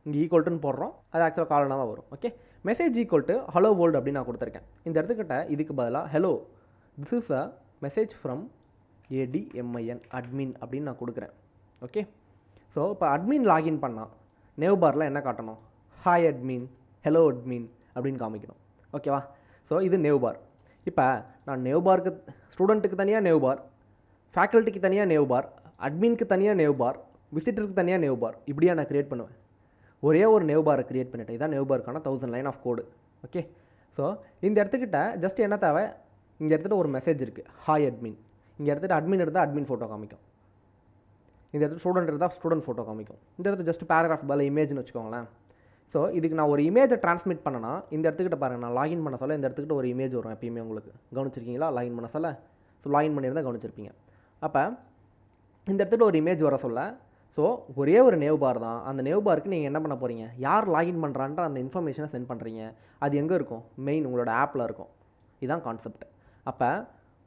இங்கே ஈக்குவல்ட்டுன்னு போடுறோம், அது ஆக்சுவலாக காலனாக தான் வரும். Okay, message equal to hello world அப்படின்னு நான் கொடுத்துருக்கேன். இந்த இடத்துக்கிட்ட இதுக்கு பதிலாக hello this is a message from ADMIN admin அப்படின்னு நான் கொடுக்குறேன். ஓகே, ஸோ இப்போ அட்மின் லாகின் பண்ணால் நேவ் பாரில் என்ன காட்டணும், ஹாய் அட்மின், ஹலோ அட்மின் அப்படின்னு காமிக்கணும். ஓகேவா, ஸோ இது நேவ் பார். இப்போ நான் நேவ் பாருக்கு ஸ்டூடெண்ட்டுக்கு தனியாக நேவ் பார், ஃபேக்கல்ட்டிக்கு தனியாக நேவ் பார், அட்மினுக்கு தனியாக நேவ் பார், விசிட்டருக்கு தனியாக நேவ் பார், இப்படியா நான் க்ரியேட் பண்ணுவேன். ஒரே ஒரு நேவ் பாரை க்ரியேட் பண்ணிட்டேன். இதான் நேவ் பாருக்கான 1000 line of code. Okay, so இந்த இடத்துக்கிட்ட ஜஸ்ட் என்ன தேவை, இங்கே எடுத்துகிட்டு ஒரு மெசேஜ் இருக்குது ஹாய் அட்மின், இங்கே எடுத்துகிட்டு அட்மின் எடுத்தால் அட்மின் ஃபோட்டோ காமிக்கும், இந்த இடத்துல ஸ்டூடெண்ட் இருந்தால் ஸ்டூடெண்ட் ஃபோட்டோ காமிக்கும். இந்த இடத்துல ஜஸ்ட் பேராகிராஃப் பதில் இமேஜ்னு வச்சுக்கோங்களேன். ஸோ இதுக்கு நான் ஒரு இமேஜை ட்ரான்ஸ்மிட் பண்ணனா இந்த இடத்துக்கிட்ட பாருங்கள், நான் லாகின் பண்ண சொல்ல இந்த இடத்துக்கிட்ட ஒரு இமேஜ் வரும் எப்பயுமே. உங்களுக்கு கவனிச்சிருக்கீங்களா, லாகின் பண்ண சொல்ல, ஸோ லாகின் பண்ணியிருந்தால் கவனிச்சிருப்பீங்க. அப்போ இந்த இடத்துக்கிட்ட ஒரு இமேஜ் வர சொல்ல, ஸோ ஒரே ஒரு நேவ் பார் தான். அந்த நேவ் பாருக்கு நீங்கள் என்ன பண்ண போகிறீங்க, யார் லாகின் பண்ணுறான்ற அந்த இன்ஃபர்மேஷனை சென்ட் பண்ணுறீங்க. அது எங்கே இருக்கும், மெயின் உங்களோட ஆப்பில் இருக்கும். இதுதான் கான்செப்ட். அப்போ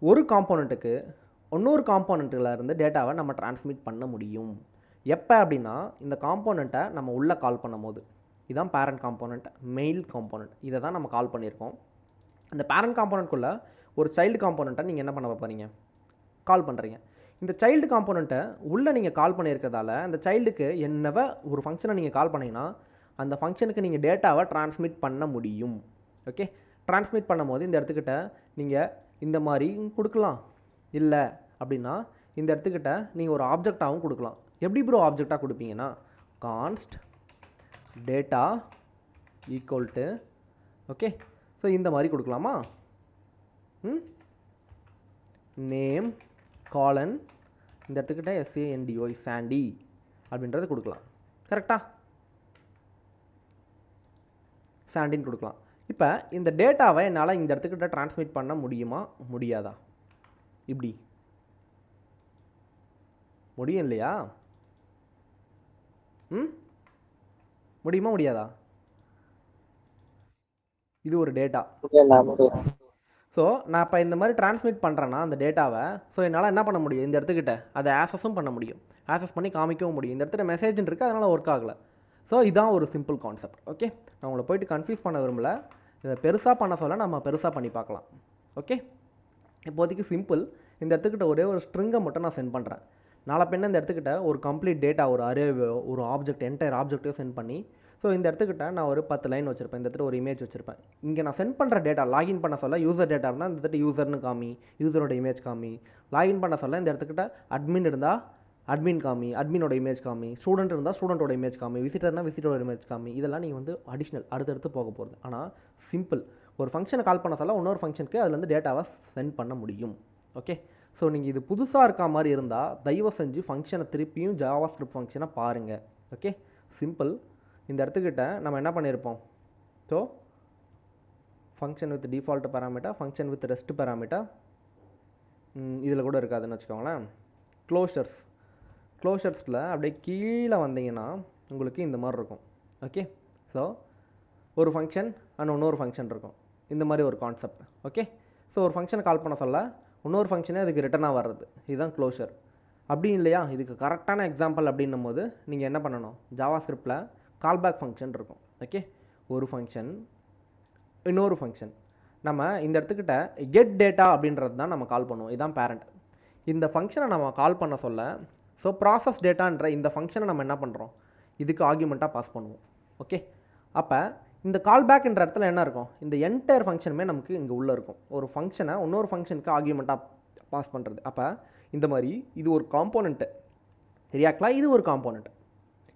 ஒரு காம்போனண்ட்டுக்கு இன்னொரு காம்போனண்ட்டில் இருந்து டேட்டாவை நம்ம ட்ரான்ஸ்மிட் பண்ண முடியும். எப்போ அப்படின்னா இந்த காம்போனண்ட்டை நம்ம உள்ளே கால் பண்ணும் போது. இதுதான் பேரண்ட் காம்போனண்ட், மெயில் காம்போனண்ட், இதை தான் நம்ம கால் பண்ணியிருக்கோம். அந்த பேரண்ட் காம்போனண்ட்குள்ளே ஒரு சைல்டு காம்போனண்ட்டை நீங்கள் என்ன பண்ண போகிறீங்க, கால் பண்ணுறீங்க. இந்த சைல்டு காம்போனண்ட்டை உள்ளே நீங்கள் கால் பண்ணியிருக்கிறதால அந்த சைல்டுக்கு என்னவோ ஒரு ஃபங்க்ஷனை நீங்கள் கால் பண்ணிங்கன்னா அந்த ஃபங்க்ஷனுக்கு நீங்கள் டேட்டாவை ட்ரான்ஸ்மிட் பண்ண முடியும். ஓகே, ட்ரான்ஸ்மிட் பண்ணும் போது இந்த இடத்துக்கிட்ட நீங்கள் இந்த மாதிரி கொடுக்கலாம், இல்லை அப்படின்னா இந்த இடத்துக்கிட்ட நீங்கள் ஒரு ஆப்ஜெக்டாகவும் கொடுக்கலாம். எப்படி ப்ரோ ஆப்ஜெக்டாக கொடுப்பீங்கன்னா const data equal to okay. So இந்த மாதிரி கொடுக்கலாமா? நேம் காலன் இந்த இடத்துக்கிட்ட SANDY சாண்டி அப்படின்றது கொடுக்கலாம். கரெக்டாக சாண்டின்னு கொடுக்கலாம். இப்போ இந்த டேட்டாவை என்னால் இந்த இடத்துக்கிட்ட ட்ரான்ஸ்மிட் பண்ண முடியுமா முடியாதா? இப்படி முடியும் இல்லையா? முடியுமா முடியாதா? இது ஒரு டேட்டா. ஸோ நான் இப்போ இந்த மாதிரி ட்ரான்ஸ்மிட் பண்ணுறேன்னா அந்த டேட்டாவை, ஸோ என்னால் என்ன பண்ண முடியும் இந்த இடத்துக்கிட்ட அதை ஆக்சஸும் பண்ண முடியும், ஆக்சஸ் பண்ணி காமிக்கவும் முடியும். இந்த இடத்துல மெசேஜ்னு இருக்குது, அதனால் ஒர்க் ஆகலை. ஸோ இதான் ஒரு சிம்பிள் கான்செப்ட். ஓகே, நான் உங்களை போயிட்டு கன்ஃபியூஸ் பண்ண விரும்பல, இதை பெருசாக பண்ண சொல்ல நம்ம பெருசாக பண்ணி பார்க்கலாம். ஓகே, இப்போதைக்கு சிம்பிள். இந்த இடத்துக்கிட்ட ஒரே ஒரு ஸ்ட்ரிங்கை மட்டும் நான் சென்ட் பண்ணுறேன். நாளை பின்ன இந்த இடத்துக்கிட்ட ஒரு கம்ப்ளீட் டேட்டா, ஒரு அரேவோ ஒரு ஆப்ஜெக்ட் என்டையர் ஆப்ஜெக்டையோ சென்ட் பண்ணி, ஸோ இந்த இடத்துக்கிட்ட நான் ஒரு 10 லைன் வச்சுருப்பேன், இந்த இடத்துல ஒரு இமேஜ் வச்சுருப்பேன். இங்கே நான் சென்ட் பண்ணுற டேட்டா லாகின் பண்ண சொல்ல யூசர் டேட்டா இருந்தால் இந்த இடத்துல யூசர்னு காமி, யூசரோட இமேஜ் காமி. லாகின் பண்ண சொல்ல இந்த இடத்துக்கிட்ட அட்மின் இருந்தால் அட்மின் காமி, அட்மினோட இமேஜ் காமி. ஸ்டூடெண்ட் இருந்தால் ஸ்டூடெண்ட்டோட இமேஜ் காமி, விசிட்டர்னால் விசிட்டரோட இமேஜ் காமி. இதெல்லாம் நீங்கள் வந்து அடிஷ்னல் அடுத்தடுத்து போக போகிறது. ஆனால் சிம்பிள், ஒரு ஃபங்க்ஷனை கால் பண்ண சொல்ல இன்னொரு ஃபங்க்ஷனுக்கு அதுலேருந்து டேட்டாவை சென்ட் பண்ண முடியும். ஓகே, ஸோ நீங்கள் இது புதுசாக இருக்க மாதிரி இருந்தால் தயவு செஞ்சு ஃபங்க்ஷனை திருப்பியும் ஜாவாஸ்கிரிப்ட் ஃபங்க்ஷனை பாருங்கள். Okay, simple. இந்த இடத்துக்கிட்ட நம்ம என்ன பண்ணியிருப்போம்? So function with default parameter, function with rest parameter, இதில் கூட இருக்காதுன்னு வச்சுக்கோங்களேன். க்ளோஷர்ஸில் அப்படியே கீழே வந்தீங்கன்னா உங்களுக்கு இந்த மாதிரி இருக்கும். ஓகே, ஸோ ஒரு ஃபங்க்ஷன் அண்ட் இன்னொரு ஃபங்க்ஷன் இருக்கும், இந்த மாதிரி ஒரு கான்செப்ட். ஓகே, ஸோ ஒரு ஃபங்க்ஷனை கால் பண்ண சொல்ல இன்னொரு ஃபங்க்ஷனே அதுக்கு ரிட்டனாக வர்றது, இதுதான் க்ளோஷர். அப்படி இல்லையா, இதுக்கு கரெக்டான எக்ஸாம்பிள் அப்படின்னும் போது நீங்கள் என்ன பண்ணணும், ஜாவாஸ்கிரிப்டில் கால்பேக் ஃபங்க்ஷன் இருக்கும். ஓகே, ஒரு ஃபங்க்ஷன் இன்னொரு ஃபங்க்ஷன். நம்ம இந்த இடத்துக்கிட்ட கெட் டேட்டா அப்படின்றது தான் நம்ம கால் பண்ணுவோம், இதுதான் பேரண்ட். இந்த ஃபங்க்ஷனை நம்ம கால் பண்ண சொல்ல ஸோ ப்ராசஸ் டேட்டான்ற இந்த ஃபங்க்ஷனை நம்ம என்ன பண்ணுறோம், இதுக்கு ஆர்குமெண்ட்டாக பாஸ் பண்ணுவோம். ஓகே, அப்போ இந்த கால்பேக்ன்ற இடத்துல என்ன இருக்கும், இந்த என்டையர் ஃபங்க்ஷனுமே நமக்கு இங்கே உள்ளே இருக்கும். ஒரு ஃபங்க்ஷனை இன்னொரு ஃபங்க்ஷனுக்கு ஆர்குமெண்ட்டாக பாஸ் பண்ணுறது. அப்போ இந்த மாதிரி இது ஒரு காம்போனண்ட்டு ரியாக்டில், இது ஒரு காம்போனண்ட்.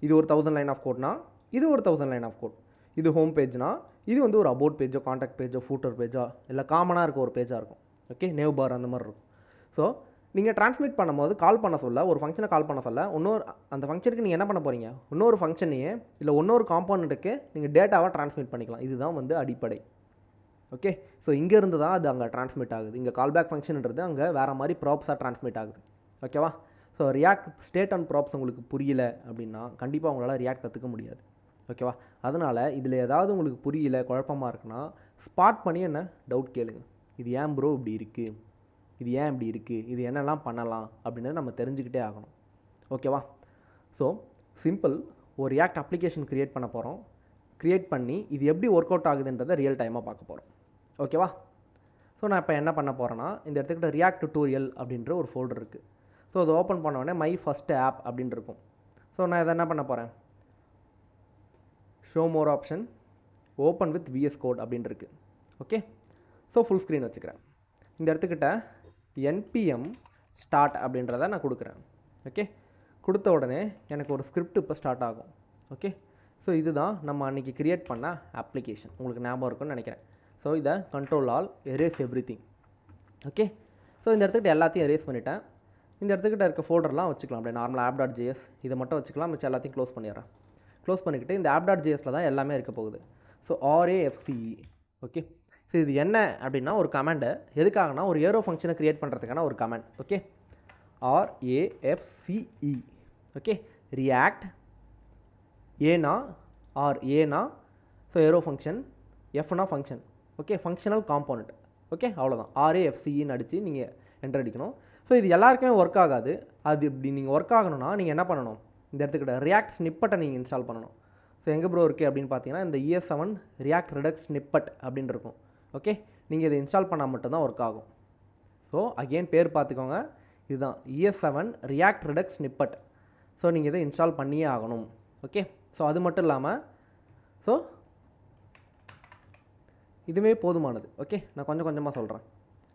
இது ஒரு 1000 லைன் ஆஃப் கோட்னா இது ஒரு 1000 லைன் ஆஃப் கோட். இது ஹோம் பேஜ்னா இது வந்து ஒரு அபவுட் பேஜோ காண்டாக்ட் பேஜோ ஃபூட்டர் பேஜோ இல்லை காமனாக இருக்க ஒரு பேஜாக இருக்கும். ஓகே, நேவ் பார் அந்த மாதிரி இருக்கும். ஸோ நீங்கள் ட்ரான்ஸ்மிட் பண்ணும்போது கால் பண்ண சொல்ல, ஒரு ஃபங்க்ஷனை கால் பண்ண சொல்ல இன்னொரு அந்த ஃபங்க்ஷனுக்கு நீங்கள் என்ன பண்ண போகிறீங்க, இன்னொரு ஃபங்க்ஷனையே இல்லை இன்னொரு காம்போனண்ட்டுக்கு நீங்கள் டேட்டாவை ட்ரான்ஸ்மிட் பண்ணிக்கலாம். இதுதான் வந்து அடிப்படை. ஓகே, ஸோ இங்கேருந்து தான் அது அங்கே ட்ரான்ஸ்மிட் ஆகுது. இங்கே கால்பேக் ஃபங்க்ஷன்ன்றது அங்கே வேறு மாதிரி ப்ராப்ஸாக ட்ரான்ஸ்மிட் ஆகுது. ஓகேவா? So react state and props உங்களுக்கு புரியல அப்படின்னா கண்டிப்பாக உங்களால் ரியாக்ட் கற்றுக்க முடியாது. ஓகேவா? அதனால் இதில் ஏதாவது உங்களுக்கு புரியல, குழப்பமாக இருக்குன்னா ஸ்பாட் பண்ணி என்ன டவுட் கேளுங்க. இது ஏன் ப்ரோ இப்படி இருக்குது, இது ஏன் இப்படி இருக்குது, இது என்னெல்லாம் பண்ணலாம் அப்படின்றத நம்ம தெரிஞ்சுக்கிட்டே ஆகணும். ஓகேவா? ஸோ சிம்பிள், ஒரு ரியாக்ட் அப்ளிகேஷன் க்ரியேட் பண்ண போகிறோம். க்ரியேட் பண்ணி இது எப்படி ஒர்க் அவுட் ஆகுதுன்றதை ரியல் டைமாக பார்க்க போகிறோம். ஓகேவா? ஸோ நான் இப்போ என்ன பண்ண போகிறேன்னா, இந்த இடத்துக்கிட்ட ரியாக்ட் டுட்டோரியல் அப்படின்ற ஒரு ஃபோல்டர் இருக்குது. ஸோ அதை ஓப்பன் பண்ண உடனே மை ஃபஸ்ட் ஆப் அப்படின்னு இருக்கும். ஸோ நான் இதை என்ன பண்ண போகிறேன், show more option, open with VS code அப்படின்னு இருக்குது. ஓகே, ஸோ ஃபுல் ஸ்க்ரீன் வச்சுக்கிறேன். இந்த இடத்துக்கிட்ட npm ஸ்டார்ட் அப்படின்றத நான் கொடுக்குறேன். ஓகே, கொடுத்த உடனே எனக்கு ஒரு ஸ்கிரிப்ட் இப்போ ஸ்டார்ட் ஆகும். ஓகே, ஸோ இதுதான் நம்ம அன்றைக்கி க்ரியேட் பண்ண அப்ளிகேஷன். உங்களுக்கு ஞாபகம் இருக்குன்னு நினைக்கிறேன். ஸோ இதை control all erase everything. Okay, so இந்த இடத்துக்கிட்ட எல்லாத்தையும் எரேஸ் பண்ணிட்டேன். இந்த இடத்துக்கிட்ட இருக்க ஃபோல்டர்லாம் வச்சுக்கலாம். அப்படியே நார்மலாக app.js இதை மட்டும் வச்சுக்கலாம். மிச்சம் எல்லாத்தையும் க்ளோஸ் பண்ணிடுறேன். க்ளோஸ் பண்ணிக்கிட்டு இந்த app.jsல தான் எல்லாமே இருக்க போகுது. So RAFCE. ஓகே, ஸோ இது என்ன அப்படின்னா ஒரு கமாண்டு. எதுக்காகனா ஒரு ஏரோ ஃபங்க்ஷனை க்ரியேட் பண்ணுறதுக்கான ஒரு command. Okay, RAFCE. Okay, React ஏனா ஏனா ஸோ ஏரோ ஃபங்க்ஷன், எஃப்னா function. Okay, functional component. Okay, அவ்வளோதான். RAFCEன்னு அடித்து நீங்கள் என்டர் அடிக்கணும். ஸோ இது எல்லாருக்குமே ஒர்க் ஆகாது. அது இப்படி நீங்கள் ஒர்க் ஆகணும்னா நீங்கள் என்ன பண்ணணும், இந்த இடத்துக்கிட்ட ரியாக்ட் ஸ்னிப்பட்டை நீங்கள் இன்ஸ்டால் பண்ணணும். ஸோ எங்கே ப்ரோ இருக்குது அப்படின்னு பார்த்தீங்கன்னா இந்த ES7 ரியாக்ட் ரெடக்ஸ் ஸ்னிப்பட் அப்படின்னு இருக்கும். ஓகே, நீங்கள் இதை இன்ஸ்டால் பண்ணால் மட்டும்தான் ஒர்க் ஆகும். ஸோ அகெயின் பேர் பார்த்துக்கோங்க, இதுதான் ES7 ரியாக்ட் ரெடக்ஸ் ஸ்னிப்பட். ஸோ நீங்கள் இதை இன்ஸ்டால் பண்ணியே ஆகணும். ஓகே, ஸோ அது மட்டும் இல்லாமல் ஸோ இதுவே போதுமானது. ஓகே, நான் கொஞ்சம் கொஞ்சமாக சொல்கிறேன்.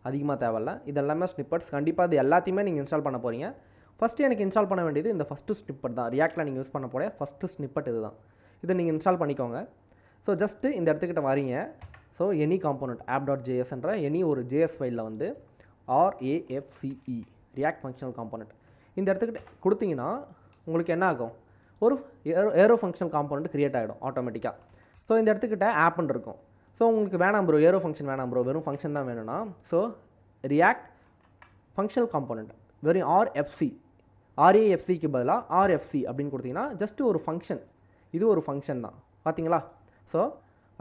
அதிகமாக தேவையில்ல. இது எல்லாமே ஸ்னிப்பட்ஸ். கண்டிப்பாக இது எல்லாத்தையுமே நீங்கள் இன்ஸ்டால் பண்ண போகிறீங்க. ஃபஸ்ட்டு எனக்கு இன்ஸ்டால் பண்ண வேண்டியது இந்த ஃபஸ்ட்டு ஸ்னிப்பட் தான். ரியாக்டில் நீங்கள் யூஸ் பண்ண போகிற ஃபஸ்ட்டு ஸ்னிப்பட் இது தான். இதை நீங்கள் இன்ஸ்டால் பண்ணிக்கோங்க. ஸோ ஜஸ்ட்டு இந்த இடத்துக்கிட்ட வரீங்க. ஸோ எனி காம்போனன்ட் app.js என்ற எனி ஒரு ஜேஎஸ் ஃபைலில் வந்து RAFCE ரியாக்ட் ஃபங்க்ஷனல் காம்போனன்ட் இந்த இடத்துக்கிட்ட கொடுத்தீங்கன்னா உங்களுக்கு என்ன ஆகும், ஒரு ஏரோ ஃபங்க்ஷனல் காம்போனன்ட் க்ரியேட் ஆகிடும் ஆட்டோமேட்டிக்காக. ஸோ இந்த இடத்துக்கிட்ட ஆப்னு இருக்கும். ஸோ உங்களுக்கு வேணாம் ப்ரோ, ஏரோ ஃபங்க்ஷன் வேணாம் ப்ரோ, வெறும் ஃபங்க்ஷன் தான் வேணும்னா ஸோ ரியாக்ட் ஃபங்க்ஷனல் காம்போனன்ட் வெறும் RAFCக்கு பதிலாக RFC அப்படின்னு கொடுத்தீங்கன்னா ஜஸ்ட் ஒரு ஃபங்க்ஷன், இது ஒரு ஃபங்க்ஷன் தான். பார்த்தீங்களா? ஸோ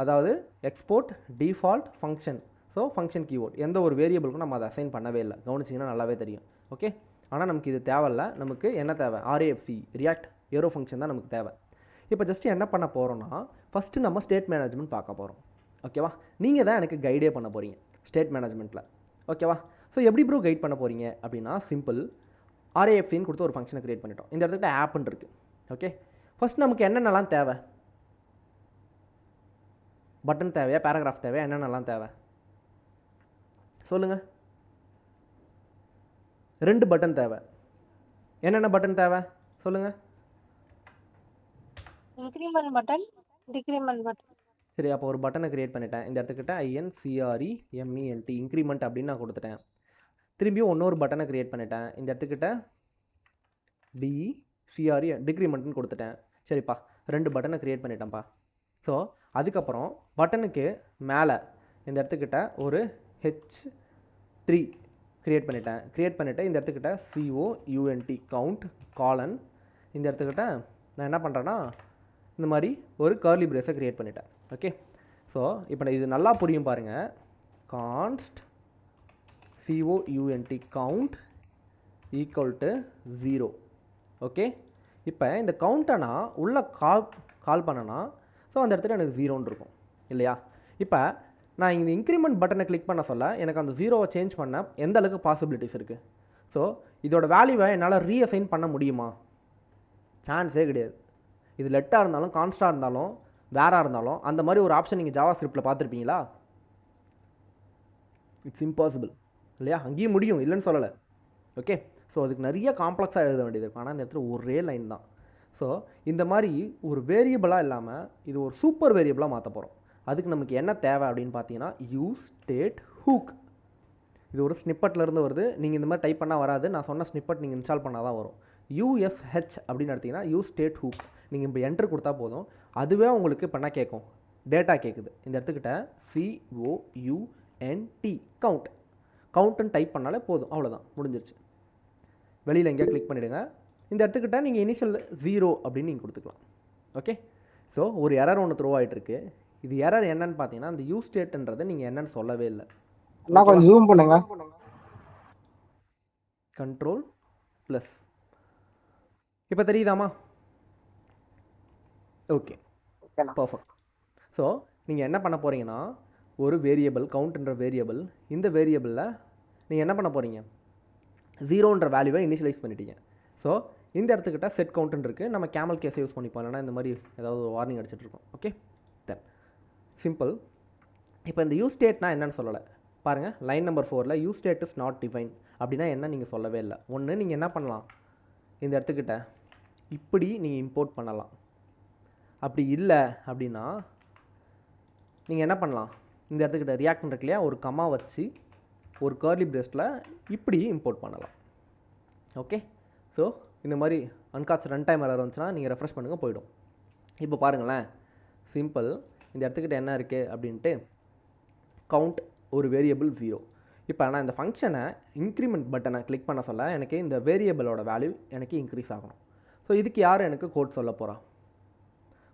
அதாவது export default function. So function keyword எந்த ஒரு வேரியபிளுக்கும் நம்ம அதை அசைன் பண்ணவே இல்லை. கவனிச்சிங்கன்னா நல்லாவே தெரியும். ஓகே, ஆனால் நமக்கு இது தேவையில்ல. நமக்கு என்ன தேவை, RAFC ரியாக்ட் ஏரோ ஃபங்க்ஷன் தான் நமக்கு தேவை. இப்போ ஜஸ்ட்டு என்ன பண்ண போகிறோன்னா ஃபஸ்ட்டு நம்ம ஸ்டேட் மேனேஜ்மெண்ட் பார்க்க போகிறோம். ஓகேவா? நீங்கள் தான் எனக்கு கைடே பண்ண போகிறீங்க ஸ்டேட் மேனேஜ்மெண்ட்டில். ஓகேவா? ஸோ எப்படி ப்ரோ கைட் பண்ண போகிறீங்க அப்படின்னா சிம்பிள். RAFCன்னு கொடுத்து ஒரு ஃபங்க்ஷனை க்ரியேட் பண்ணிட்டோம். இந்த இடத்துக்கிட்ட ஆப்னு இருக்குது. ஓகே, ஃபஸ்ட் நமக்கு என்னென்னலாம் தேவை, பட்டன் தேவையா, பேராகிராஃப் தேவையா, என்னென்னலாம் தேவை சொல்லுங்கள். 2 பட்டன் தேவை. என்னென்ன பட்டன் தேவை சொல்லுங்கள். Increment button, decrement button. சரி, அப்போ ஒரு பட்டனை க்ரியேட் பண்ணிட்டேன். இந்த இடத்துக்கிட்ட INCREMENT இன்க்ரிமெண்ட் அப்படின்னு நான் கொடுத்துட்டேன். திரும்பியும் இன்னொரு பட்டனை க்ரியேட் பண்ணிட்டேன். இந்த இடத்துக்கிட்ட DECRE டிக்ரிமெண்ட்னு கொடுத்துட்டேன். சரிப்பா, 2 பட்டனை க்ரியேட் பண்ணிட்டேன்ப்பா. ஸோ அதுக்கப்புறம் பட்டனுக்கு மேலே இந்த இடத்துக்கிட்ட ஒரு H3 க்ரியேட் பண்ணிவிட்டு இந்த இடத்துக்கிட்ட COUNT கவுண்ட் காலன் இந்த இடத்துக்கிட்ட நான் என்ன பண்ணுறேன்னா இந்த மாதிரி ஒரு கர்லி பிரேஸை க்ரியேட் பண்ணிட்டேன். ஓகே, ஸோ இப்போ இது நல்லா புரியும் பாருங்கள். கான்ஸ்ட் COUNT count equal to 0. Okay, இப்போ இந்த கவுண்ட்டை நான் உள்ளே கால் பண்ணனா ஸோ அந்த இடத்துல எனக்கு 0ன்னு இருக்கும் இல்லையா? இப்போ நான் இந்த இன்க்ரிமெண்ட் பட்டனை கிளிக் பண்ண சொல்ல எனக்கு அந்த 0வை சேஞ்ச் பண்ண எந்த அளவுக்கு பாசிபிலிட்டிஸ் இருக்குது. ஸோ இதோட வேல்யூவை என்னால் ரீஅசைன் பண்ண முடியுமா? சான்ஸே கிடையாது. இது லெட்டாக இருந்தாலும் கான்ஸ்டாக இருந்தாலும் வேறாக இருந்தாலும் அந்த மாதிரி ஒரு ஆப்ஷன் நீங்கள் ஜாவா ஸ்கிரிப்டில் பார்த்துருப்பீங்களா? இட்ஸ் இம்பாசிபிள் இல்லையா? அங்கேயும் முடியும், இல்லைன்னு சொல்லலை. ஓகே, ஸோ அதுக்கு நிறைய காம்ப்ளெக்ஸாக எழுத வேண்டியது இருக்கும். ஆனால் இந்த இடத்துல ஒரே லைன் தான். ஸோ இந்த மாதிரி ஒரு வேரியபிளாக இல்லாமல் இது ஒரு சூப்பர் வேரியபிளாக மாற்ற போகிறோம். அதுக்கு நமக்கு என்ன தேவை அப்படின்னு பார்த்தீங்கன்னா யூஸ் ஸ்டேட் ஹூக். இது ஒரு ஸ்னிப்பட்லேருந்து வருது. நீங்கள் இந்த மாதிரி டைப் பண்ணால் வராது. நான் சொன்ன ஸ்னிப்பட் நீங்கள் இன்ஸ்டால் பண்ணால் தான் வரும். USH அப்படின்னு எடுத்திங்கன்னா யூஸ் ஸ்டேட் ஹூக். நீங்கள் இப்போ என்ட்ரு கொடுத்தா போதும், அதுவே உங்களுக்கு இப்போ என்ன கேட்கும், டேட்டா கேட்குது. இந்த இடத்துக்கிட்ட COUNT கவுண்ட்டுன்னு டைப் பண்ணாலே போதும், அவ்வளோதான், முடிஞ்சிருச்சு. வெளியில் எங்கேயா கிளிக் பண்ணிவிடுங்க. இந்த இடத்துக்கிட்ட நீங்கள் இனிஷியல் 0 அப்படின்னு நீங்கள் கொடுத்துக்கலாம். ஓகே, ஸோ ஒரு எரர் ஒன்று த்ரோ ஆகிட்டுருக்கு. இது எரர் என்னன்னு பார்த்தீங்கன்னா இந்த யூஸ் ஸ்டேட்ன்றதை நீங்கள் என்னன்னு சொல்லவே இல்லை. கொஞ்சம் ஜூம் பண்ணுங்க. Control plus. இப்போ தெரியுதாமா? Okay, perfect. ஸோ நீங்கள் என்ன பண்ண போகிறீங்கன்னா ஒரு வேரியபிள் கவுண்ட்ன்ற வேரியபிள், இந்த வேரியபிளில் நீங்கள் என்ன பண்ண போகிறீங்க, 0ன்ற வேல்யூவை இனிஷியலைஸ் பண்ணிட்டீங்க. ஸோ இந்த இடத்துக்கிட்ட செட் கவுண்ட்னு இருக்குது. நம்ம கேமல் கேஸை யூஸ் பண்ணிப்போம், இல்லைனா இந்த மாதிரி ஏதாவது ஒரு வார்னிங் அடிச்சிட்ருக்கோம். Okay, then simple. இப்போ இந்த யூஸ் ஸ்டேட்னா என்னன்னு சொல்லலை பாருங்கள். லைன் நம்பர் 4ல் use state is not define அப்படின்னா என்ன நீங்கள் சொல்லவே இல்லை. ஒன்று நீங்கள் என்ன பண்ணலாம், இந்த இடத்துக்கிட்ட இப்படி நீங்கள் இம்போர்ட் பண்ணலாம். அப்படி இல்லை அப்படின்னா நீங்கள் என்ன பண்ணலாம், இந்த இடத்துக்கிட்ட ரியாக்ட் இருக்கு இல்லையா, ஒரு கமா வச்சு ஒரு கர்லி பிரேஸில் இப்படி இம்போர்ட் பண்ணலாம். ஓகே, ஸோ இந்த மாதிரி அன்காஸ்ட் ரன் டைம் எரர் வந்துச்சுன்னா நீங்கள் ரெஃப்ரெஷ் பண்ணுங்கள், போயிடும். இப்போ பாருங்களேன், சிம்பிள். இந்த இடத்துக்கிட்ட என்ன இருக்குது அப்படின்ட்டு கவுண்ட் ஒரு வேரியபிள் 0. இப்போ நான் இந்த ஃபங்க்ஷனை இன்க்ரிமெண்ட் பட்டனை கிளிக் பண்ண சொல்ல எனக்கு இந்த வேரியபிளோட வேல்யூ எனக்கு இன்க்ரீஸ் ஆகணும். ஸோ இதுக்கு யார் எனக்கு கோட் சொல்ல போகிறா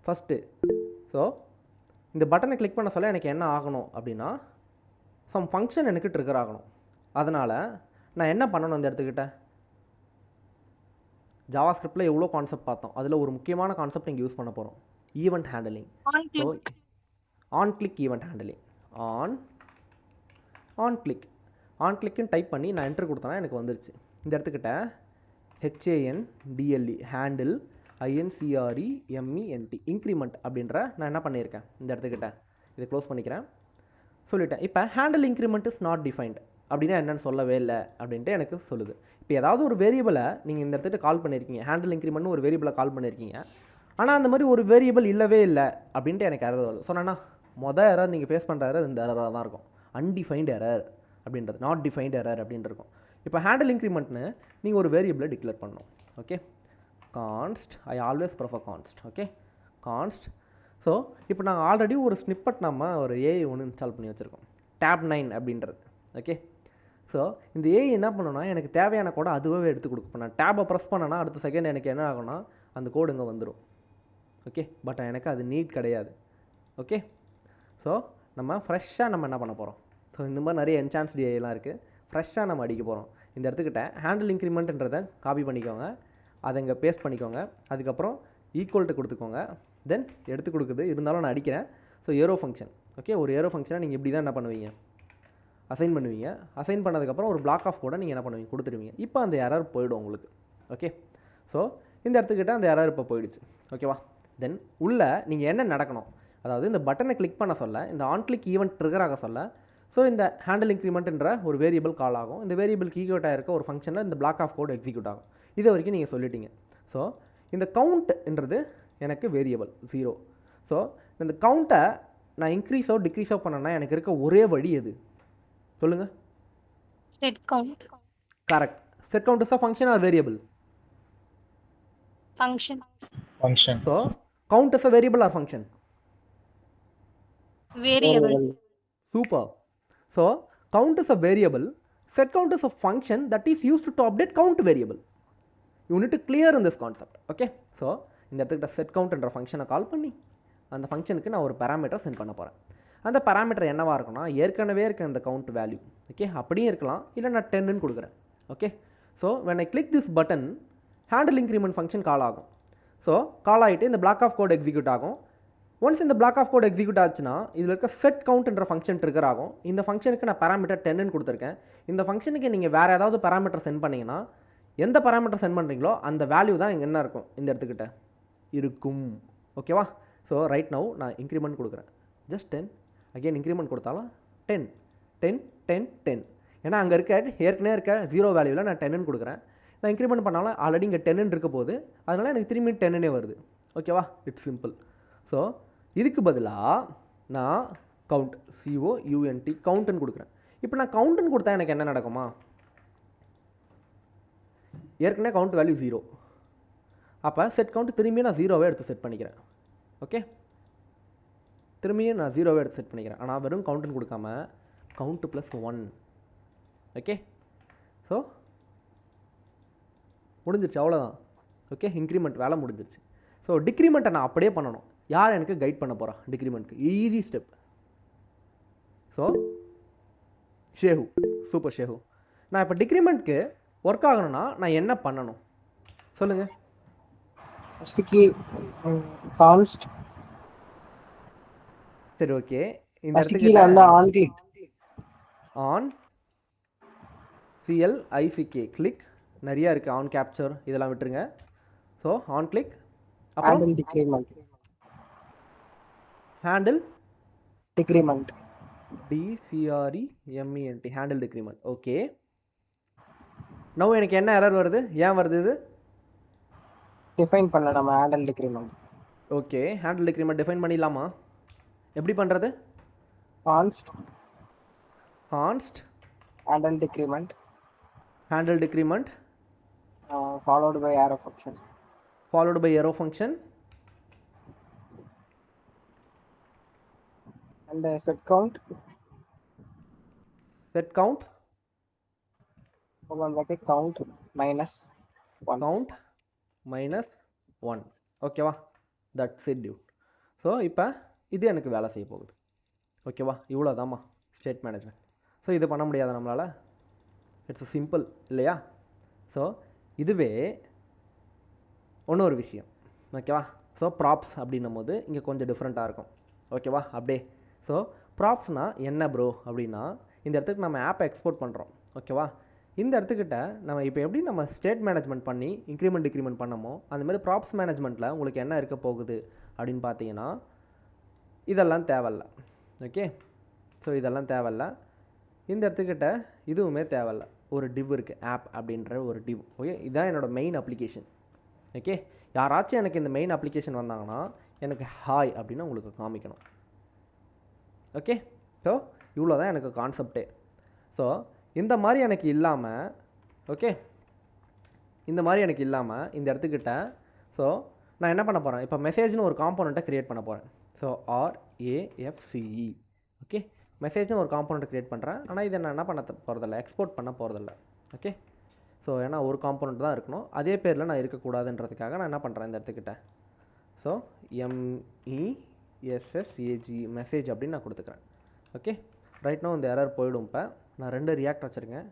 ஃபஸ்ட்டு. ஸோ இந்த பட்டனை கிளிக் பண்ண சொல்ல எனக்கு என்ன ஆகணும் அப்படின்னா சம் ஃபங்க்ஷன் எனக்கு ட்ரிகர் ஆகணும். அதனால் நான் என்ன பண்ணணும், இந்த இடத்துக்கிட்ட ஜாவா ஸ்கிரிப்டில் எவ்வளோ கான்செப்ட் பார்த்தோம், அதில் ஒரு முக்கியமான கான்செப்ட் இங்கே யூஸ் பண்ண போகிறோம், event handling. So on click event handling. On கிளிக்குன்னு டைப் பண்ணி நான் என்ட்ரு கொடுத்தேன்னா எனக்கு வந்துருச்சு. இந்த இடத்துக்கிட்ட HANDLE ஹேண்டில் INCREMENT இன்க்ரிமெண்ட் அப்படின்ற நான் என்ன பண்ணியிருக்கேன், இந்த இடத்துக்கிட்ட இதை க்ளோஸ் பண்ணிக்கிறேன், சொல்லிட்டேன். இப்போ handle increment is not defined. அப்படின்னா என்னன்னு சொல்லவே இல்லை அப்படின்ட்டு எனக்கு சொல்லுது. இப்போ ஏதாவது ஒரு வேரியபிளை நீங்கள் இந்த இடத்துக்கு கால் பண்ணியிருக்கீங்க, ஹேண்டில் இன்க்ரிமெண்ட்னு ஒரு வேரியபிளை கால் பண்ணியிருக்கீங்க, ஆனால் அந்த மாதிரி ஒரு வேரியபிள் இல்லவே இல்லை அப்படின்ட்டு எனக்கு எரர் வருது. சொன்னேன்னா மொதல் எரர் நீங்கள் ஃபேஸ் பண்ணுற எரர் இந்த எரராக தான் இருக்கும். அன்டிஃபைன்டு எரர் அப்படின்றது, நாட் டிஃபைன்டு எரர் அப்படின்ட்டு இருக்கும். இப்போ ஹேண்டில் இன்க்ரிமெண்ட்னு நீங்கள் ஒரு வேரியபிளை டிக்ளேர் பண்ணணும். Okay, கான்ஸ்ட், I always prefer கான்ஸ்ட். Okay, கான்ஸ்ட். So இப்போ நாங்கள் ஆல்ரெடி ஒரு ஸ்னிப்பட் நம்ம ஒரு ஏஐ ஒன்று இன்ஸ்டால் பண்ணி வச்சுருக்கோம், tab9 அப்படின்றது. ஓகே, ஸோ இந்த ஏஐ என்ன பண்ணணும்னா எனக்கு தேவையான கோடை அதுவே எடுத்து கொடுக்கும். நான் டேபை ப்ரெஸ் பண்ணேன்னா அடுத்த செகண்ட் எனக்கு என்ன ஆகும்னா அந்த கோடு இங்கே வந்துடும். ஓகே, பட் எனக்கு அது நீட் கிடையாது. ஓகே, ஸோ நம்ம ஃப்ரெஷ்ஷாக நம்ம என்ன பண்ண போகிறோம், ஸோ இந்த மாதிரி நிறைய என்சான்ஸ்டு ஏஐலாம் இருக்குது, ஃப்ரெஷ்ஷாக நம்ம அடிக்க போகிறோம். இந்த இடத்துக்கிட்ட ஹேண்டில் இன்க்ரிமெண்ட்ன்றதை காப்பி பண்ணிக்கோங்க, அதை இங்கே பேஸ்ட் பண்ணிக்கோங்க, அதுக்கப்புறம் ஈக்குவல்ட்டு கொடுத்துக்கோங்க, தென் எடுத்து கொடுக்குது. இருந்தாலும் நான் அடிக்கிறேன். So arrow function. ஓகே, ஒரு ஏரோ ஃபங்க்ஷனை நீங்கள் இப்படி தான் என்ன பண்ணுவீங்க, அசைன் பண்ணுவீங்க. அசைன் பண்ணதுக்கப்புறம் ஒரு பிளாக் ஆஃப் கூட நீங்கள் என்ன பண்ணுவீங்க, கொடுத்துருவீங்க. இப்போ அந்த எரர் போயிடும் உங்களுக்கு. ஓகே, ஸோ இந்த இடத்துக்கிட்ட அந்த எரர் இப்போ போயிடுச்சு. ஓகேவா, தென் உள்ளே நீங்கள் என்ன நடக்கணும், அதாவது இந்த பட்டனை கிளிக் பண்ண சொல்ல, இந்த ஆன் கிளிக் ஈவெண்ட் ட்ரிகர் ஆக சொல்ல, ஸோ இந்த ஹேண்டில் இன்க்ரிமெண்ட்ன்ற ஒரு வேரியபிள் கால் ஆகும். இந்த வேரியபிளுக்கு ஈக்குவேட் ஆகிருக்க ஒரு ஃபங்க்ஷனில் இந்த பிளாக் ஆஃப் கோட் எக்ஸிக்யூட் ஆகும். இது வரைக்கும் நீங்கள் சொல்லிட்டீங்க. ஸோ இந்த கவுண்ட்ன்றது எனக்கு வேரியபிள் 0. ஸோ இந்த கவுண்ட்டை நான் இன்க்ரீஸோ டிக்ரீஸோ பண்ணேன்னா எனக்கு இருக்க ஒரே வழி எது சொல்லுங்கள்? Set count. Correct. Set count is a function or variable? Function. So count is a variable or function? Variable. Super. So count is a variable, set count is a function that is used to update count variable. You need to clear in this concept. Okay, so இந்த இடத்துக்கிட்ட set count என்ற ஃபங்க்ஷனை கால் பண்ணி அந்த ஃபங்க்ஷனுக்கு நான் ஒரு parameter send பண்ண போகிறேன். அந்த பேராமீட்டர் என்னவாக இருக்குன்னா ஏற்கனவே இருக்க அந்த கவுண்ட் வேல்யூ. ஓகே, அப்படியும் இருக்கலாம், இல்லை நான் 10ன்னு கொடுக்குறேன். Okay, so when I click this button handle increment function கால் ஆகும். ஸோ கால் ஆகிட்டு இந்த பிளாக் ஆஃப் கோட் எக்ஸிக்யூட் ஆகும். ஒன்ஸ் இந்த பிளாக் ஆஃப் கோட் எக்ஸிக்யூட் ஆச்சுன்னா இதில் இருக்க செட் கவுண்ட்ன்ற ஃபங்க்ஷன் ட்ரிகர் ஆகும். இந்த ஃபங்க்ஷனுக்கு நான் பேராமீட்டர் 10ன்னு கொடுத்துருக்கேன். இந்த ஃபங்க்ஷனுக்கு நீங்கள் வேறு ஏதாவது பேராமீட்டர் சென்ட் பண்ணிங்கன்னா எந்த பேராமீட்டர் சென்ட் பண்ணுறீங்களோ அந்த வேல்யூ தான் இங்கே என்ன இருக்கும், இந்த இடத்துக்கிட்ட இருக்கும். ஓகேவா, ஸோ ரைட் நவ் நான் இன்க்ரிமெண்ட் கொடுக்குறேன். ஜஸ்ட் 10. அகெயின் இன்க்ரிமெண்ட் கொடுத்தாலும் 10 10 10 10. ஏன்னா அங்கே இருக்க ஏற்கனவே இருக்க 0 வேல்யூவில் நான் 10ன்னு கொடுக்குறேன். நான் இன்க்ரிமெண்ட் பண்ணாலும் ஆல்ரெடி இங்கே 10ன்னு இருக்க போது, அதனால் எனக்கு திரும்பி 10ன்னே வருது. ஓகேவா, இட்ஸ் சிம்பிள். ஸோ இதுக்கு பதிலாக நான் கவுண்ட் COUNT கவுண்ட்டுன்னு கொடுக்குறேன். இப்போ நான் கவுண்ட்டுன்னு கொடுத்தா எனக்கு என்ன நடக்குமா, ஏற்கனவே கவுண்ட் வேல்யூ 0. அப்போ செட் கவுண்ட் திரும்பியும் நான் 0வே எடுத்து செட் பண்ணிக்கிறேன். ஓகே, திரும்பியும் நான் 0வே எடுத்து செட் பண்ணிக்கிறேன். ஆனால் வெறும் கவுண்ட்டுன்னு கொடுக்காம கவுண்ட் +1. ஓகே, ஸோ முடிஞ்சிருச்சு, அவ்வளோதான். ஓகே, இன்க்ரிமெண்ட் வேலை முடிஞ்சிருச்சு. ஸோ டிக்ரிமெண்ட்டை நான் அப்படியே பண்ணணும். யார் எனக்கு கைட் பண்ண போகிறா டிக்ரிமெண்ட்க்கு? Easy step. ஸோ ஷேஹு, சூப்பர் ஷேஹு. நான் இப்போ டிக்ரிமெண்ட்க்கு ஒர்க் ஆகணும்னா நான் என்ன பண்ணணும் சொல்லுங்கள்? First key const. சரி, ஓகே. இந்த ஃபர்ஸ்ட் கீல வந்து on click, on CLICK click நிறையா இருக்குது. ஆன் கேப்சர் இதெல்லாம் விட்டுருங்க. ஸோ ஆன் கிளிக், அப்புறம் handle decrement, handle decrement, DCREMENT handle decrement. Okay, now எனக்கு என்ன எரர் வருது, ஏன் வருது இது? டிஃபைன் பண்ணல நம்ம handle decrement. Okay, handle decrement define பண்ணிடலாமா? எப்படி பண்ணுறது? Const handle decrement followed by arrow function and set count open bracket count -1. ஓகேவா, தட்ஸ் இட் டியூட். ஸோ இப்போ இது எனக்கு வேலை செய்ய போகுது. ஓகேவா, இவ்வளோதாம்மா ஸ்டேட் மேனேஜ்மெண்ட். ஸோ இது பண்ண முடியாத நம்மளால், இட்ஸ் சிம்பிள் இல்லையா? ஸோ இதுவே இன்னொரு விஷயம். ஓகேவா, ஸோ ப்ராப்ஸ் அப்படின்னும் போது இங்கே கொஞ்சம் டிஃப்ரெண்ட்டாக இருக்கும். ஓகேவா, அப்படியே. ஸோ ப்ராப்ஸ்னால் என்ன ப்ரோ அப்படின்னா, இந்த இடத்துக்கு நம்ம ஆப்பை எக்ஸ்போர்ட் பண்ணுறோம். ஓகேவா, இந்த இடத்துக்கிட்ட நம்ம இப்போ எப்படி நம்ம ஸ்டேட் மேனேஜ்மெண்ட் பண்ணி இன்க்ரிமெண்ட் டிக்ரிமெண்ட் பண்ணமோ அந்தமாதிரி ப்ராப்ஸ் மேனேஜ்மெண்ட்டில் உங்களுக்கு என்ன இருக்க போகுது அப்படின்னு பார்த்தீங்கன்னா இதெல்லாம் தேவையில்ல. ஓகே, ஸோ இதெல்லாம் தேவையில்ல. இந்த இடத்துக்கிட்ட இதுவுமே தேவையில்ல, ஒரு div இருக்குது, ஆப் அப்படின்ற ஒரு div. ஓகே, இதுதான் என்னோட மெயின் அப்ளிகேஷன். ஓகே, யாராச்சும் எனக்கு இந்த மெயின் அப்ளிகேஷன் வந்தாங்கன்னா எனக்கு ஹாய் அப்படின்னு உங்களுக்கு காமிக்கணும். ஓகே, ஸோ இவ்வளோ தான் எனக்கு கான்செப்டே. ஸோ இந்த மாதிரி எனக்கு இல்லாமல், ஓகே, இந்த மாதிரி எனக்கு இல்லாமல் இந்த இடத்துக்கிட்ட ஸோ நான் என்ன பண்ண போகிறேன், இப்போ மெசேஜ்னு ஒரு காம்போனண்ட்டை க்ரியேட் பண்ண போகிறேன். So RAFCE. ஓகே, மெசேஜ்னு ஒரு காம்போனண்ட் க்ரியேட் பண்ணுறேன். ஆனால் இதை நான் என்ன பண்ண போகிறதில்ல, எக்ஸ்போர்ட் பண்ண போகிறதில்ல. ஓகே, ஸோ ஏன்னா ஒரு காம்போனண்ட் தான் இருக்கணும், அதே பேரில் நான் இருக்கக்கூடாதுன்றதுக்காக நான் என்ன பண்ணுறேன் இந்த இடத்துக்கிட்ட ஸோ MESSAG மெசேஜ் அப்படின்னு நான் கொடுத்துக்கிறேன். ஓகே, ரைட் நோ இந்த எரர் போயிடும். இப்போ நான் 2 ரியாக்ட் வச்சுருக்கேன்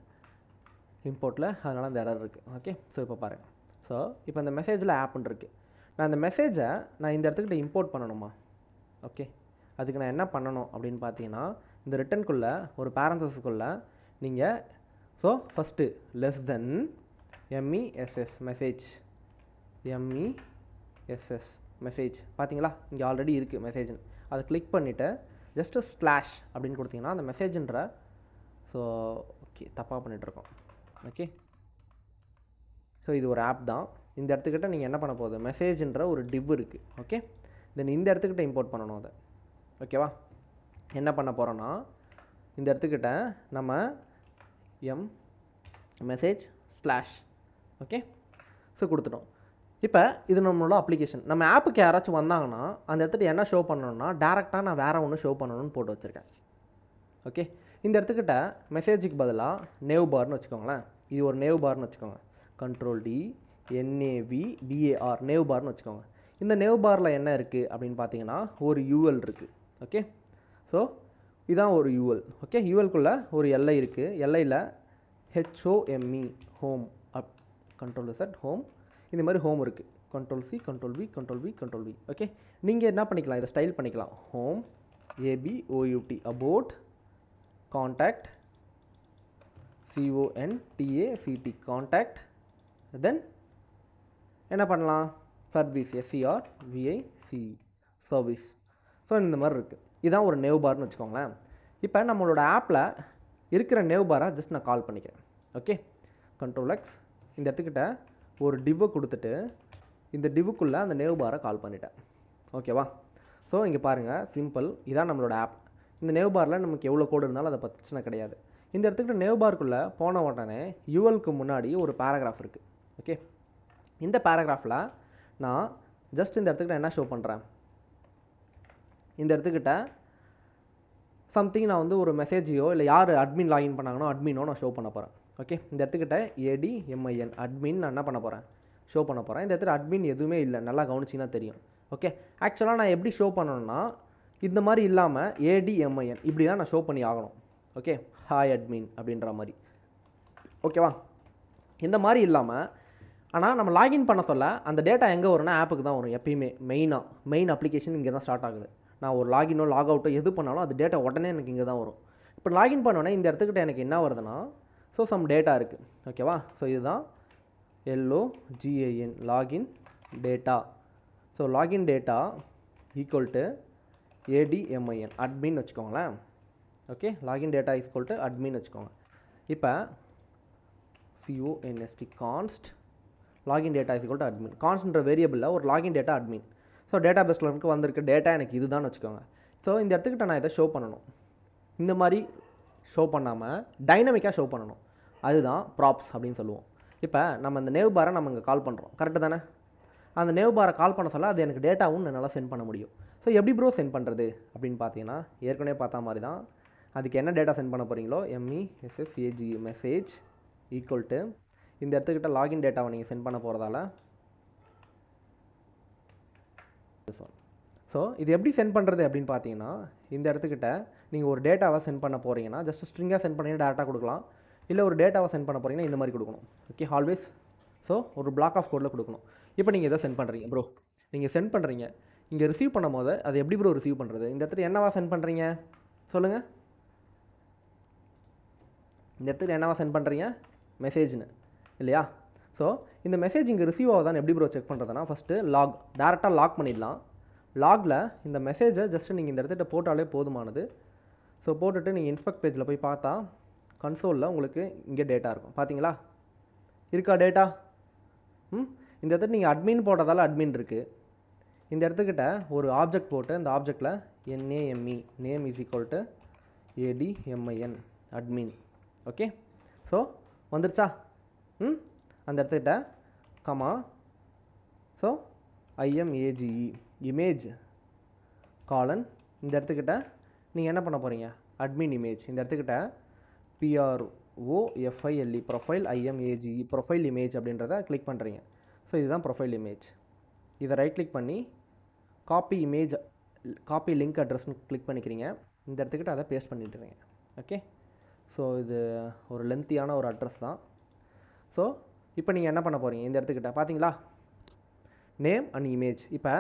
இம்போர்ட்டில், அதனால் அந்த எரர் இருக்குது. ஓகே, ஸோ இப்போ பாருங்கள். ஸோ இப்போ இந்த மெசேஜில் ஆப்னு இருக்குது. நான் இந்த மெசேஜை நான் இந்த இடத்துக்கிட்ட இம்போர்ட் பண்ணணுமா? ஓகே, அதுக்கு நான் என்ன பண்ணணும் அப்படின்னு பார்த்தீங்கன்னா, இந்த ரிட்டர்னுக்குள்ளே ஒரு பேரந்தஸுக்குள்ளே நீங்கள் so first less than MESS message, MESS message பார்த்தீங்களா, இங்கே ஆல்ரெடி இருக்குது மெசேஜ்னு. அதை கிளிக் பண்ணிவிட்டு ஜஸ்ட்டு ஸ்லாஷ் அப்படின்னு கொடுத்தீங்கன்னா அந்த மெசேஜ்ன்ற ஸோ ஓகே தப்பாக பண்ணிகிட்ருக்கோம். ஓகே, ஸோ இது ஒரு ஆப் தான். இந்த இடத்துக்கிட்ட நீங்கள் என்ன பண்ண போகுது, மெசேஜ்ன்ற ஒரு div இருக்குது. ஓகே, தென் இந்த இடத்துக்கிட்ட இம்போர்ட் பண்ணணும் அதை. ஓகேவா, என்ன பண்ண போகிறோன்னா இந்த இடத்துக்கிட்ட நம்ம மெசேஜ் ஸ்லாஷ் ஓகே ஸோ கொடுத்துட்டோம். இப்போ இது நம்மளோட அப்ளிகேஷன். நம்ம ஆப்புக்கு யாராச்சும் வந்தாங்கன்னா அந்த இடத்துல என்ன ஷோ பண்ணணும்னா டேரெக்டாக நான் வேறு ஒன்று ஷோ பண்ணணும்னு போட்டு வச்சுருக்கேன். ஓகே, இந்த இடத்துக்கிட்ட மெசேஜுக்கு பதிலாக நேவ் பார்னு வச்சுக்கோங்களேன். இது ஒரு நேவ் பார்னு வச்சுக்கோங்க. Ctrl+D NAVBAR நேவ் பார்னு வச்சுக்கோங்க. இந்த நேவ் பாரில் என்ன இருக்குது அப்படின்னு பார்த்தீங்கன்னா ஒரு UL இருக்குது. ஓகே, ஸோ இதுதான் ஒரு UL. ஓகே, ULக்குள்ளே ஒரு எல்ஐ இருக்குது. எல்ஐயில் HOME ஹோம் அப் Ctrl+Z ஹோம், இந்த மாதிரி ஹோம் இருக்குது. Ctrl+C Ctrl+V Ctrl+V Ctrl+V. Okay, நீங்கள் என்ன பண்ணிக்கலாம், இதை ஸ்டைல் பண்ணிக்கலாம். Home ABOUT about contact CONTACT contact, then என்ன பண்ணலாம் சர்வீஸ் SERVICE சர்வீஸ். ஸோ இந்த மாதிரி இருக்குது. இதுதான் ஒரு நேவ் பார்னு வச்சுக்கோங்களேன். இப்போ நம்மளோட ஆப்பில் இருக்கிற நேவ் பாரை ஜஸ்ட் நான் கால் பண்ணிக்கிறேன். ஓகே, Ctrl+X இந்த இடத்துக்கிட்ட ஒரு டிவ்வை கொடுத்துட்டு இந்த டிவ்வுக்குள்ளே அந்த நேவ் பாரை கால் பண்ணிட்டேன். ஓகேவா, ஸோ இங்கே பாருங்கள் சிம்பிள், இதான் நம்மளோட ஆப். இந்த நேவ் பாரில் நமக்கு எவ்வளோ கோடு இருந்தாலும் அதை பிரச்சனை கிடையாது. இந்த இடத்துக்கிட்ட நேவ் பார்க்குள்ளே போன உடனே ULக்கு முன்னாடி ஒரு பேராகிராஃப் இருக்குது. ஓகே, இந்த பேராகிராஃபில் நான் ஜஸ்ட் இந்த இடத்துக்கிட்ட என்ன ஷோ பண்ணுறேன், இந்த இடத்துக்கிட்ட சம்திங் நான் வந்து ஒரு மெசேஜையோ இல்லை யார் அட்மின் லாகின் பண்ணாங்கனோ அட்மினோ நான் ஷோ பண்ண போகிறேன். ஓகே, இந்த இடத்துக்கிட்ட ADMIN அட்மின் நான் என்ன பண்ண போகிறேன், ஷோ பண்ண போகிறேன். இந்த இடத்துல அட்மின் எதுவுமே இல்லை, நல்லா கவனிச்சிங்கன்னா தெரியும். ஓகே, ஆக்சுவலாக நான் எப்படி ஷோ பண்ணணும்னா இந்த மாதிரி இல்லாமல் ADMIN இப்படி தான் நான் ஷோ பண்ணி ஆகணும். ஓகே, ஹாய் அட்மின் அப்படின்ற மாதிரி. ஓகேவா, இந்த மாதிரி இல்லாமல் ஆனால் நம்ம லாகின் பண்ண சொல்ல அந்த டேட்டா எங்கே வரும்னா ஆப்புக்கு தான் வரும். எப்பயுமே மெயின் அப்ளிகேஷன் இங்கே தான் ஸ்டார்ட் ஆகுது. நான் ஒரு லாகினோ லாக் அவுட்டோ எது பண்ணாலும் அது டேட்டா உடனே எனக்கு இங்கே தான் வரும். இப்போ லாகின் பண்ணோன்னே இந்த இடத்துக்கிட்ட எனக்கு என்ன வருதுன்னா ஸோ சம் டேட்டா இருக்குது. ஓகேவா, ஸோ இதுதான் LOGIN login data. So login data equal to ADMIN admin வச்சுக்கோங்களேன். Okay, login data equal to admin வச்சுக்கோங்க. இப்போ CONST const login data equal to admin. கான்ஸ்ட்ன்ற வேரியபிளில் ஒரு லாகின் டேட்டா அட்மின். ஸோ டேட்டா பேஸில் இருக்கு வந்திருக்க டேட்டா எனக்கு இதுதான் வச்சுக்கோங்க. ஸோ இந்த இடத்துக்கிட்ட நான் இதை ஷோ பண்ணணும். இந்த மாதிரி ஷோ பண்ணாமல் டைனமிக்காக ஷோ பண்ணணும். அதுதான் ப்ராப்ஸ் அப்படின்னு சொல்லுவோம். இப்போ நம்ம இந்த நேவ் பாரை நம்ம இங்கே கால் பண்ணுறோம், கரெக்டு தானே? அந்த நேவ் பாரை கால் பண்ண சொல்ல அது எனக்கு டேட்டாவும் என்னால் சென்ட் பண்ண முடியும். ஸோ எப்படி ப்ரோ சென்ட் பண்ணுறது அப்படின்னு பார்த்தீங்கன்னா ஏற்கனவே பார்த்தா மாதிரி தான். அதுக்கு என்ன டேட்டா சென்ட் பண்ண போகிறீங்களோ MESSAG மெசேஜ் ஈக்குவல் டு இந்த இடத்துக்கிட்ட லாகின் டேட்டாவை நீங்கள் சென்ட் பண்ண போகிறதால ஸோ இது எப்படி சென்ட் பண்ணுறது அப்படின்னு பார்த்தீங்கன்னா இந்த இடத்துக்கிட்ட நீங்கள் ஒரு டேட்டாவை சென்ட் பண்ண போகிறீங்கன்னா ஜஸ்ட் ஸ்ட்ரிங்காக சென்ட் பண்ணிங்கன்னா டேரெக்டாக கொடுக்கலாம். இல்லை ஒரு டேட்டாவை சென்ட் பண்ண போகிறீங்கன்னா இந்த மாதிரி கொடுக்கணும். ஓகே, ஆல்வேஸ் ஸோ ஒரு பிளாக் ஆஃப் கோடில் கொடுக்கணும். இப்போ நீங்கள் எதை சென்ட் பண்ணுறீங்க ப்ரோ, நீங்கள் சென்ட் பண்ணுறீங்க இங்கே ரிசீவ் பண்ணும் போது அது எப்படி ப்ரோ ரிசீவ் பண்ணுறது, இந்த இடத்துல என்னவா சென்ட் பண்ணுறீங்க சொல்லுங்கள். இந்த இடத்துல என்னவா சென்ட் பண்ணுறீங்க மெசேஜ்னு இல்லையா? ஸோ இந்த மெசேஜ் இங்கே ரிசீவ் ஆகுதான்னு எப்படி ப்ரோ செக் பண்ணுறதுனா ஃபஸ்ட்டு டேரெக்டாக லாக் பண்ணிடலாம். லாகில் இந்த மெசேஜை ஜஸ்ட்டு நீங்கள் இந்த இடத்துல போட்டாலே போதுமானது. ஸோ போட்டுட்டு நீங்கள் இன்ஸ்பெக்ட் பேஜில் போய் பார்த்தா கன்சோலில் உங்களுக்கு இங்கே டேட்டா இருக்கும். பார்த்தீங்களா? இருக்கா டேட்டா? இந்த இடத்துல நீங்கள் அட்மின் போட்டதால் அட்மின் இருக்குது. இந்த இடத்துக்கிட்ட ஒரு ஆப்ஜெக்ட் போட்டு இந்த ஆப்ஜெக்டில் NAME name is equal to ADMIN admin. Okay, so வந்துருச்சா? அந்த இடத்துக்கிட்ட comma, so IMAGE image colon. இந்த இடத்துக்கிட்ட நீங்கள் என்ன பண்ண போகிறீங்க? Admin image. இந்த இடத்துக்கிட்ட PROFILE profile IMAGE profile image அப்படின்றத கிளிக் பண்ணுறீங்க. ஸோ இதுதான் ப்ரொஃபைல் இமேஜ். இதை ரைட் கிளிக் பண்ணி காப்பி இமேஜ், காப்பி லிங்க் அட்ரஸ்னு கிளிக் பண்ணிக்கிறீங்க. இந்த இடத்துக்கிட்ட அதை பேஸ்ட் பண்ணிட்டுறீங்க. ஓகே, ஸோ இது ஒரு லென்த்தியான ஒரு அட்ரஸ் தான். ஸோ இப்போ நீங்கள் என்ன பண்ண போகிறீங்க? இந்த இடத்துக்கிட்ட பார்த்தீங்களா? Name and image. இப்போ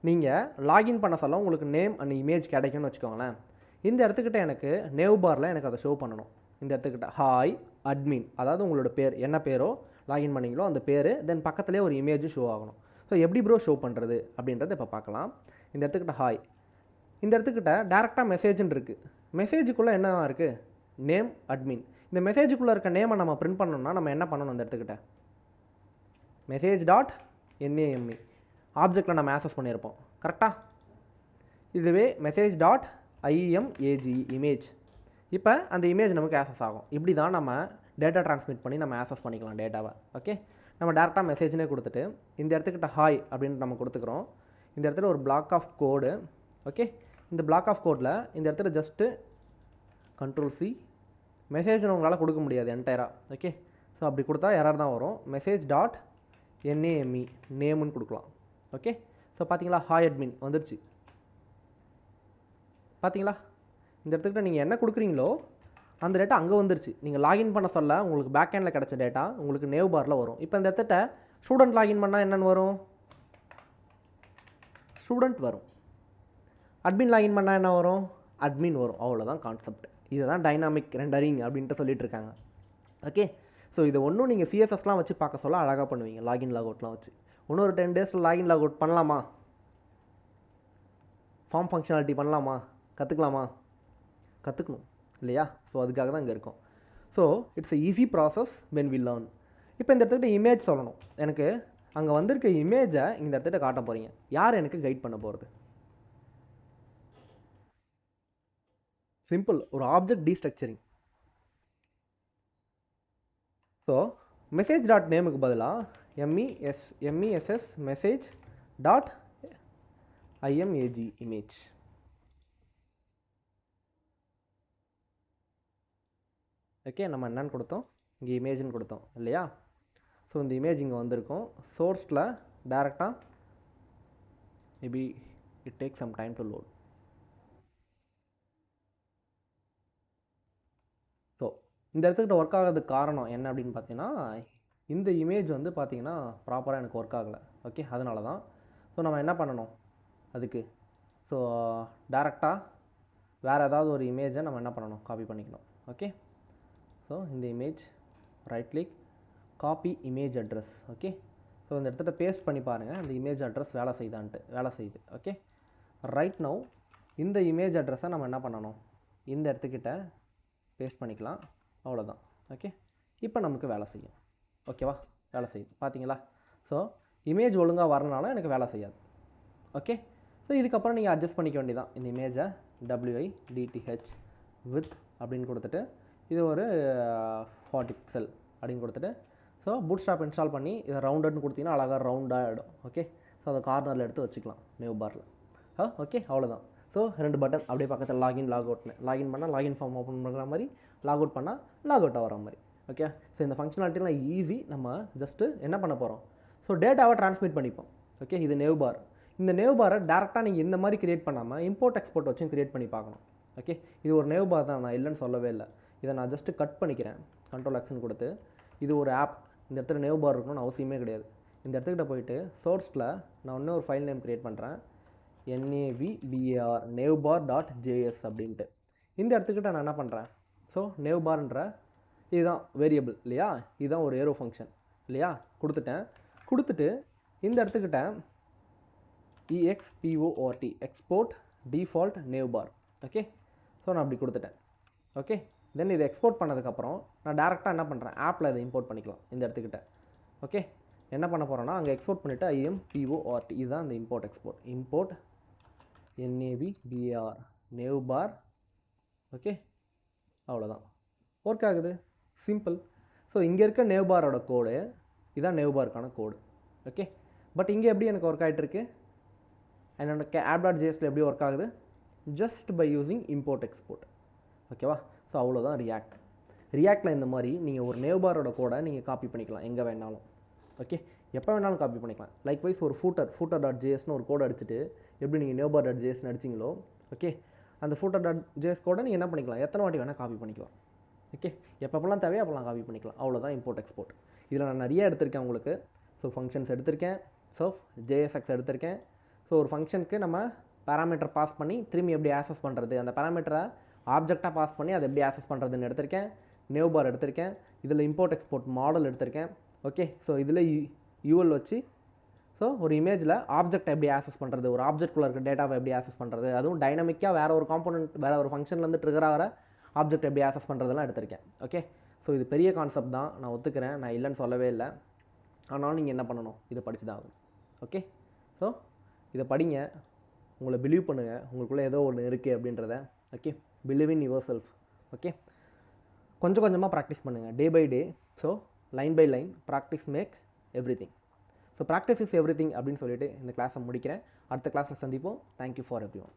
நீங்கள் லாகின் பண்ண சொல்ல உங்களுக்கு நேம் அண்ட் இமேஜ் கிடைக்கும்னு வச்சுக்கோங்களேன். இந்த இடத்துக்கிட்ட எனக்கு நேவ் பாரில் எனக்கு அதை ஷோ பண்ணணும். இந்த இடத்துக்கிட்ட ஹாய் அட்மின், அதாவது உங்களோட பேர் என்ன பேரோ லாகின் பண்ணிங்களோ அந்த பேர், தென் பக்கத்துலேயே ஒரு இமேஜும் ஷோ ஆகணும். ஸோ எப்படி ப்ரோ ஷோ பண்ணுறது அப்படின்றத இப்போ பார்க்கலாம். இந்த இடத்துக்கிட்ட ஹாய், இந்த இடத்துக்கிட்ட டேரெக்டாக மெசேஜ்னு இருக்குது. மெசேஜுக்குள்ளே என்ன இருக்குது? Name admin. இந்த மெசேஜுக்குள்ளே இருக்க நேமை நம்ம பிரிண்ட் பண்ணணும்னா நம்ம என்ன பண்ணணும்? அந்த இடத்துக்கிட்ட message.name ஆப்ஜெக்டில் நம்ம ஆக்சஸ் பண்ணியிருப்போம். கரெக்டாக? இதுவே message.image இமேஜ். இப்போ அந்த இமேஜ் நமக்கு ஆக்சஸ் ஆகும். இப்படி தான் நம்ம டேட்டா ட்ரான்ஸ்மிட் பண்ணி நம்ம ஆக்சஸ் பண்ணிக்கலாம் டேட்டாவை. ஓகே, நம்ம டேரெக்டாக மெசேஜ்னே கொடுத்துட்டு இந்த இடத்துக்கிட்ட ஹாய் அப்படின்னு நம்ம கொடுத்துக்கிறோம். இந்த இடத்துல ஒரு பிளாக் ஆஃப் கோடு. ஓகே, இந்த பிளாக் ஆஃப் கோடில் இந்த இடத்துல ஜஸ்ட்டு Ctrl+C. மெசேஜ் உங்களால் கொடுக்க முடியாது என்டையராக. ஓகே, ஸோ அப்படி கொடுத்தா எரர் தான் வரும். message.name நேம்னு கொடுக்கலாம். ஓகே, ஸோ பார்த்தீங்களா? ஹாய் அட்மின் வந்துடுச்சு. பார்த்தீங்களா? இந்த இடத்துக்கிட்ட நீங்கள் என்ன கொடுக்குறீங்களோ அந்த டேட்டா அங்கே வந்துருச்சு. நீங்கள் லாகின் பண்ண சொல்ல உங்களுக்கு பேக் எண்டில் கிடச்ச டேட்டா உங்களுக்கு நேவ் பாரில் வரும். இப்போ இந்த இடத்த ஸ்டூடெண்ட் லாகின் பண்ணால் என்னென்னு வரும்? ஸ்டூடெண்ட் வரும். அட்மின் லாகின் பண்ணால் என்ன வரும்? அட்மின் வரும். அவ்வளோதான் கான்செப்ட். இதுதான் டைனாமிக் ரெண்டரிங் அப்படின்ட்டு சொல்லிட்டு இருக்காங்க. ஓகே, ஸோ இதை ஒன்றும் நீங்கள் CSSலாம் வச்சு பார்க்க சொல்ல அழகாக பண்ணுவீங்க. லாகின் லாக் அவுட்லாம் வச்சு இன்னும் ஒரு 10 days லாகின் லாக் அவுட் பண்ணலாமா? ஃபார்ம் ஃபங்க்ஷனாலிட்டி பண்ணலாமா? கற்றுக்கலாமா? கற்றுக்கணும் இல்லையா? ஸோ அதுக்காக தான் இங்கே இருக்கும். So it's a easy process when we learn. இப்போ இந்த இடத்துக்கிட்ட இமேஜ் சொல்லணும். எனக்கு அங்கே வந்திருக்க இமேஜை இந்த இடத்துக்கிட்ட காட்ட போகிறீங்க. யார் எனக்கு கைட் பண்ண போகிறது? சிம்பிள், ஒரு object destructuring. So message dot நேமுக்கு பதிலாக MESS message dot IMAG image. Okay, நம்ம என்னன்னு கொடுத்தோம்? இங்கே இமேஜ்னு கொடுத்தோம் இல்லையா? ஸோ இந்த இமேஜ் இங்கே வந்திருக்கும். சோர்ஸில் டேரெக்டாக maybe it take some time to load. So இந்த இடத்துக்கிட்ட ஒர்க் ஆகிறதுக்கு காரணம் என்ன அப்படின்னு பார்த்தீங்கன்னா, இந்த இமேஜ் வந்து பார்த்தீங்கன்னா ப்ராப்பராக எனக்கு ஒர்க் ஆகலை. ஓகே, அதனால தான். ஸோ நம்ம என்ன பண்ணணும் அதுக்கு? ஸோ டேரெக்டாக வேறு ஏதாவது ஒரு இமேஜை நம்ம என்ன பண்ணணும்? காப்பி பண்ணிக்கணும். ஓகே, ஸோ இந்த image right click copy image address. Okay, so இந்த இடத்துல பேஸ்ட் பண்ணி பாருங்கள் அந்த இமேஜ் அட்ரஸ் வேலை செய்யுது. ஓகே, ரைட் நவ் இந்த இமேஜ் அட்ரஸை நம்ம என்ன பண்ணணும்? இந்த இடத்துக்கிட்ட பேஸ்ட் பண்ணிக்கலாம். அவ்வளோதான். ஓகே, இப்போ நமக்கு வேலை செய்யும். ஓகேவா? வேலை செய்யுது பார்த்தீங்களா? ஸோ இமேஜ் ஒழுங்காக வரனால எனக்கு வேலை செய்யாது. ஓகே, ஸோ இதுக்கப்புறம் நீங்கள் அட்ஜஸ்ட் பண்ணிக்க வேண்டியதான். இந்த இமேஜை WIDTH வித் அப்படின்னு கொடுத்துட்டு இது ஒரு 40 pixel அப்படின்னு கொடுத்துட்டு ஸோ பூட்ஸ்ட்ராப் இன்ஸ்டால் பண்ணி இதை ரவுண்டட்னு கொடுத்தீங்கன்னா அழகாக ரவுண்டாக ஆகிடும். ஓகே, ஸோ அதை கார்னரில் எடுத்து வச்சுக்கலாம் நேவ் பாரில். ஓகே, அவ்வளோதான். ஸோ 2 பட்டன் அப்படியே பக்கத்தில் லாகின் லாக் அவுட்னு. லாகின் பண்ணால் லாகின் ஃபார்ம் ஓப்பன் பண்ணுற மாதிரி, லாக் அவுட் பண்ணால் லாக் அவுட் ஆகிற மாதிரி. ஓகே, ஸோ இந்த ஃபங்க்ஷனாலிட்டிலாம் ஈஸி. நம்ம ஜஸ்ட்டு என்ன பண்ண போகிறோம்? ஸோ டேட்டாவை ட்ரான்ஸ்மிட் பண்ணிப்போம். ஓகே, இது நேவ் பார். இந்த நேவ் பாரை டேரெக்டாக நீங்கள் இந்த மாதிரி கிரியேட் பண்ணாமல் இம்போர்ட் எக்ஸ்போர்ட் வச்சும் கிரியேட் பண்ணி பார்க்கணும். ஓகே, இது ஒரு நேவ் பார் தான், நான் இல்லைன்னு சொல்லவே இல்லை. இதை நான் ஜஸ்ட்டு கட் பண்ணிக்கிறேன். Ctrl+X கொடுத்து இது ஒரு ஆப். இந்த இடத்துல நேவ் பார் இருக்கணும்னு அவசியமே கிடையாது. இந்த இடத்துக்கிட்ட போயிட்டு சோர்ஸில் நான் இன்னும் ஒரு ஃபைல் நேம் க்ரியேட் பண்ணுறேன். NAVBAR navbar.js அப்படின்ட்டு. இந்த இடத்துக்கிட்ட நான் என்ன பண்ணுறேன்? ஸோ நேவ் பார்ன்ற இதுதான் வேரியபிள் இல்லையா? இதுதான் ஒரு ஏரோ ஃபங்க்ஷன் இல்லையா? கொடுத்துட்டு இந்த இடத்துக்கிட்ட EXPORT எக்ஸ்போர்ட் டிஃபால்ட் நேவ் பார். ஓகே, ஸோ நான் அப்படி கொடுத்துட்டேன். ஓகே, தென் இதை எக்ஸ்போர்ட் பண்ணதுக்கப்புறம் நான் டேரெக்டாக என்ன பண்ணுறேன், ஆப்பில் இதை இம்போர்ட் பண்ணிக்கலாம் இந்த இடத்துக்கிட்ட. ஓகே, என்ன பண்ண போகிறோன்னா அங்கே எக்ஸ்போர்ட் பண்ணிவிட்டு IMPORT, இதுதான் இந்த import export. Import NAVBAR, navbar. Okay, அவ்வளோதான், ஒர்க் ஆகுது, சிம்பிள். ஸோ இங்கே இருக்க நேவ்பாரோட கோடு இதுதான் நேவ்பாருக்கான கோடு. ஓகே, பட் இங்கே எப்படி எனக்கு ஒர்க் ஆகிட்டுருக்கு, என்னோட app.jsல எப்படி ஒர்க் ஆகுது, just by using import export. ஓகேவா? ஸோ அவ்வளோதான் ரியாக்ட். ரியாக்டில் இந்த மாதிரி நீங்கள் ஒரு நேவ்பாரோட கோடை நீங்கள் காப்பி பண்ணிக்கலாம் எங்கே வேணாலும். ஓகே, எப்போ வேணாலும் காப்பி பண்ணிக்கலாம். லைக்வைஸ் ஒரு footer.jsன்னு ஒரு கோட் அடிச்சுட்டு எப்படி நீங்கள் நேவ்பார்.jsன்னு அடிச்சிங்களோ, ஓகே, அந்த footer.js கோடை நீங்கள் என்ன பண்ணிக்கலாம், எத்தனை வாட்டி வேணால் காப்பி பண்ணிக்கலாம். ஓகே, எப்பப்பெல்லாம் தேவையோ அப்போல்லாம் காப்பி பண்ணிக்கலாம். அவ்வளோதான் இம்போர்ட் எக்ஸ்போர்ட். இதில் நான் நிறைய எடுத்திருக்கேன் உங்களுக்கு. ஸோ ஃபங்க்ஷன்ஸ் எடுத்திருக்கேன், ஸோ JSX எடுத்திருக்கேன். ஸோ ஒரு ஃபங்க்ஷனுக்கு நம்ம பேராமீட்டர் பாஸ் பண்ணி திரும்பி எப்படி ஆக்சஸ் பண்ணுறது, அந்த பேராமீட்டரை ஆப்ஜெக்டாக பாஸ் பண்ணி அதை எப்படி ஆக்சஸ் பண்ணுறதுன்னு எடுத்திருக்கேன். நேவ்பார் எடுத்திருக்கேன். இதில் இம்போர்ட் எக்ஸ்போர்ட் மாடல் எடுத்திருக்கேன். ஓகே, ஸோ இதில் UL வச்சு ஸோ ஒரு இமேஜில் ஆப்ஜெக்ட் எப்படி ஆக்சஸ் பண்ணுறது, ஒரு ஆப்ஜெக்ட்குள்ளே இருக்க டேட்டாவை எப்படி ஆக்சஸ் பண்ணுறது, அதுவும் டைனமிக்காக வேறு ஒரு காம்போனன்ட் வேறு ஒரு ஃபங்க்ஷன்லேருந்து ட்ரிகர் ஆகிற ஆப்ஜெக்ட் எப்படி ஆக்சஸ் பண்ணுறதெல்லாம் எடுத்திருக்கேன். ஓகே, ஸோ இது பெரிய கான்செப்ட் தான், நான் ஒத்துக்கிறேன், நான் இல்லைன்னு சொல்லவே இல்லை. ஆனாலும் நீங்கள் என்ன பண்ணணும், இதை படிச்சு தான் ஆகணும். ஓகே, ஸோ இதை படிங்க, உங்களை பிலீவ் பண்ணுங்கள், உங்களுக்குள்ளே ஏதோ ஒன்று இருக்குது அப்படின்றத. Okay, believe in yourself. Okay, கொஞ்சம் கொஞ்சமாக ப்ராக்டிஸ் பண்ணுங்கள், day by day. So line by line practice make everything. So practice is everything அப்படின்னு சொல்லிட்டு இந்த கிளாஸை முடிக்கிறேன். அடுத்த கிளாஸில் சந்திப்போம். Thank you for everyone.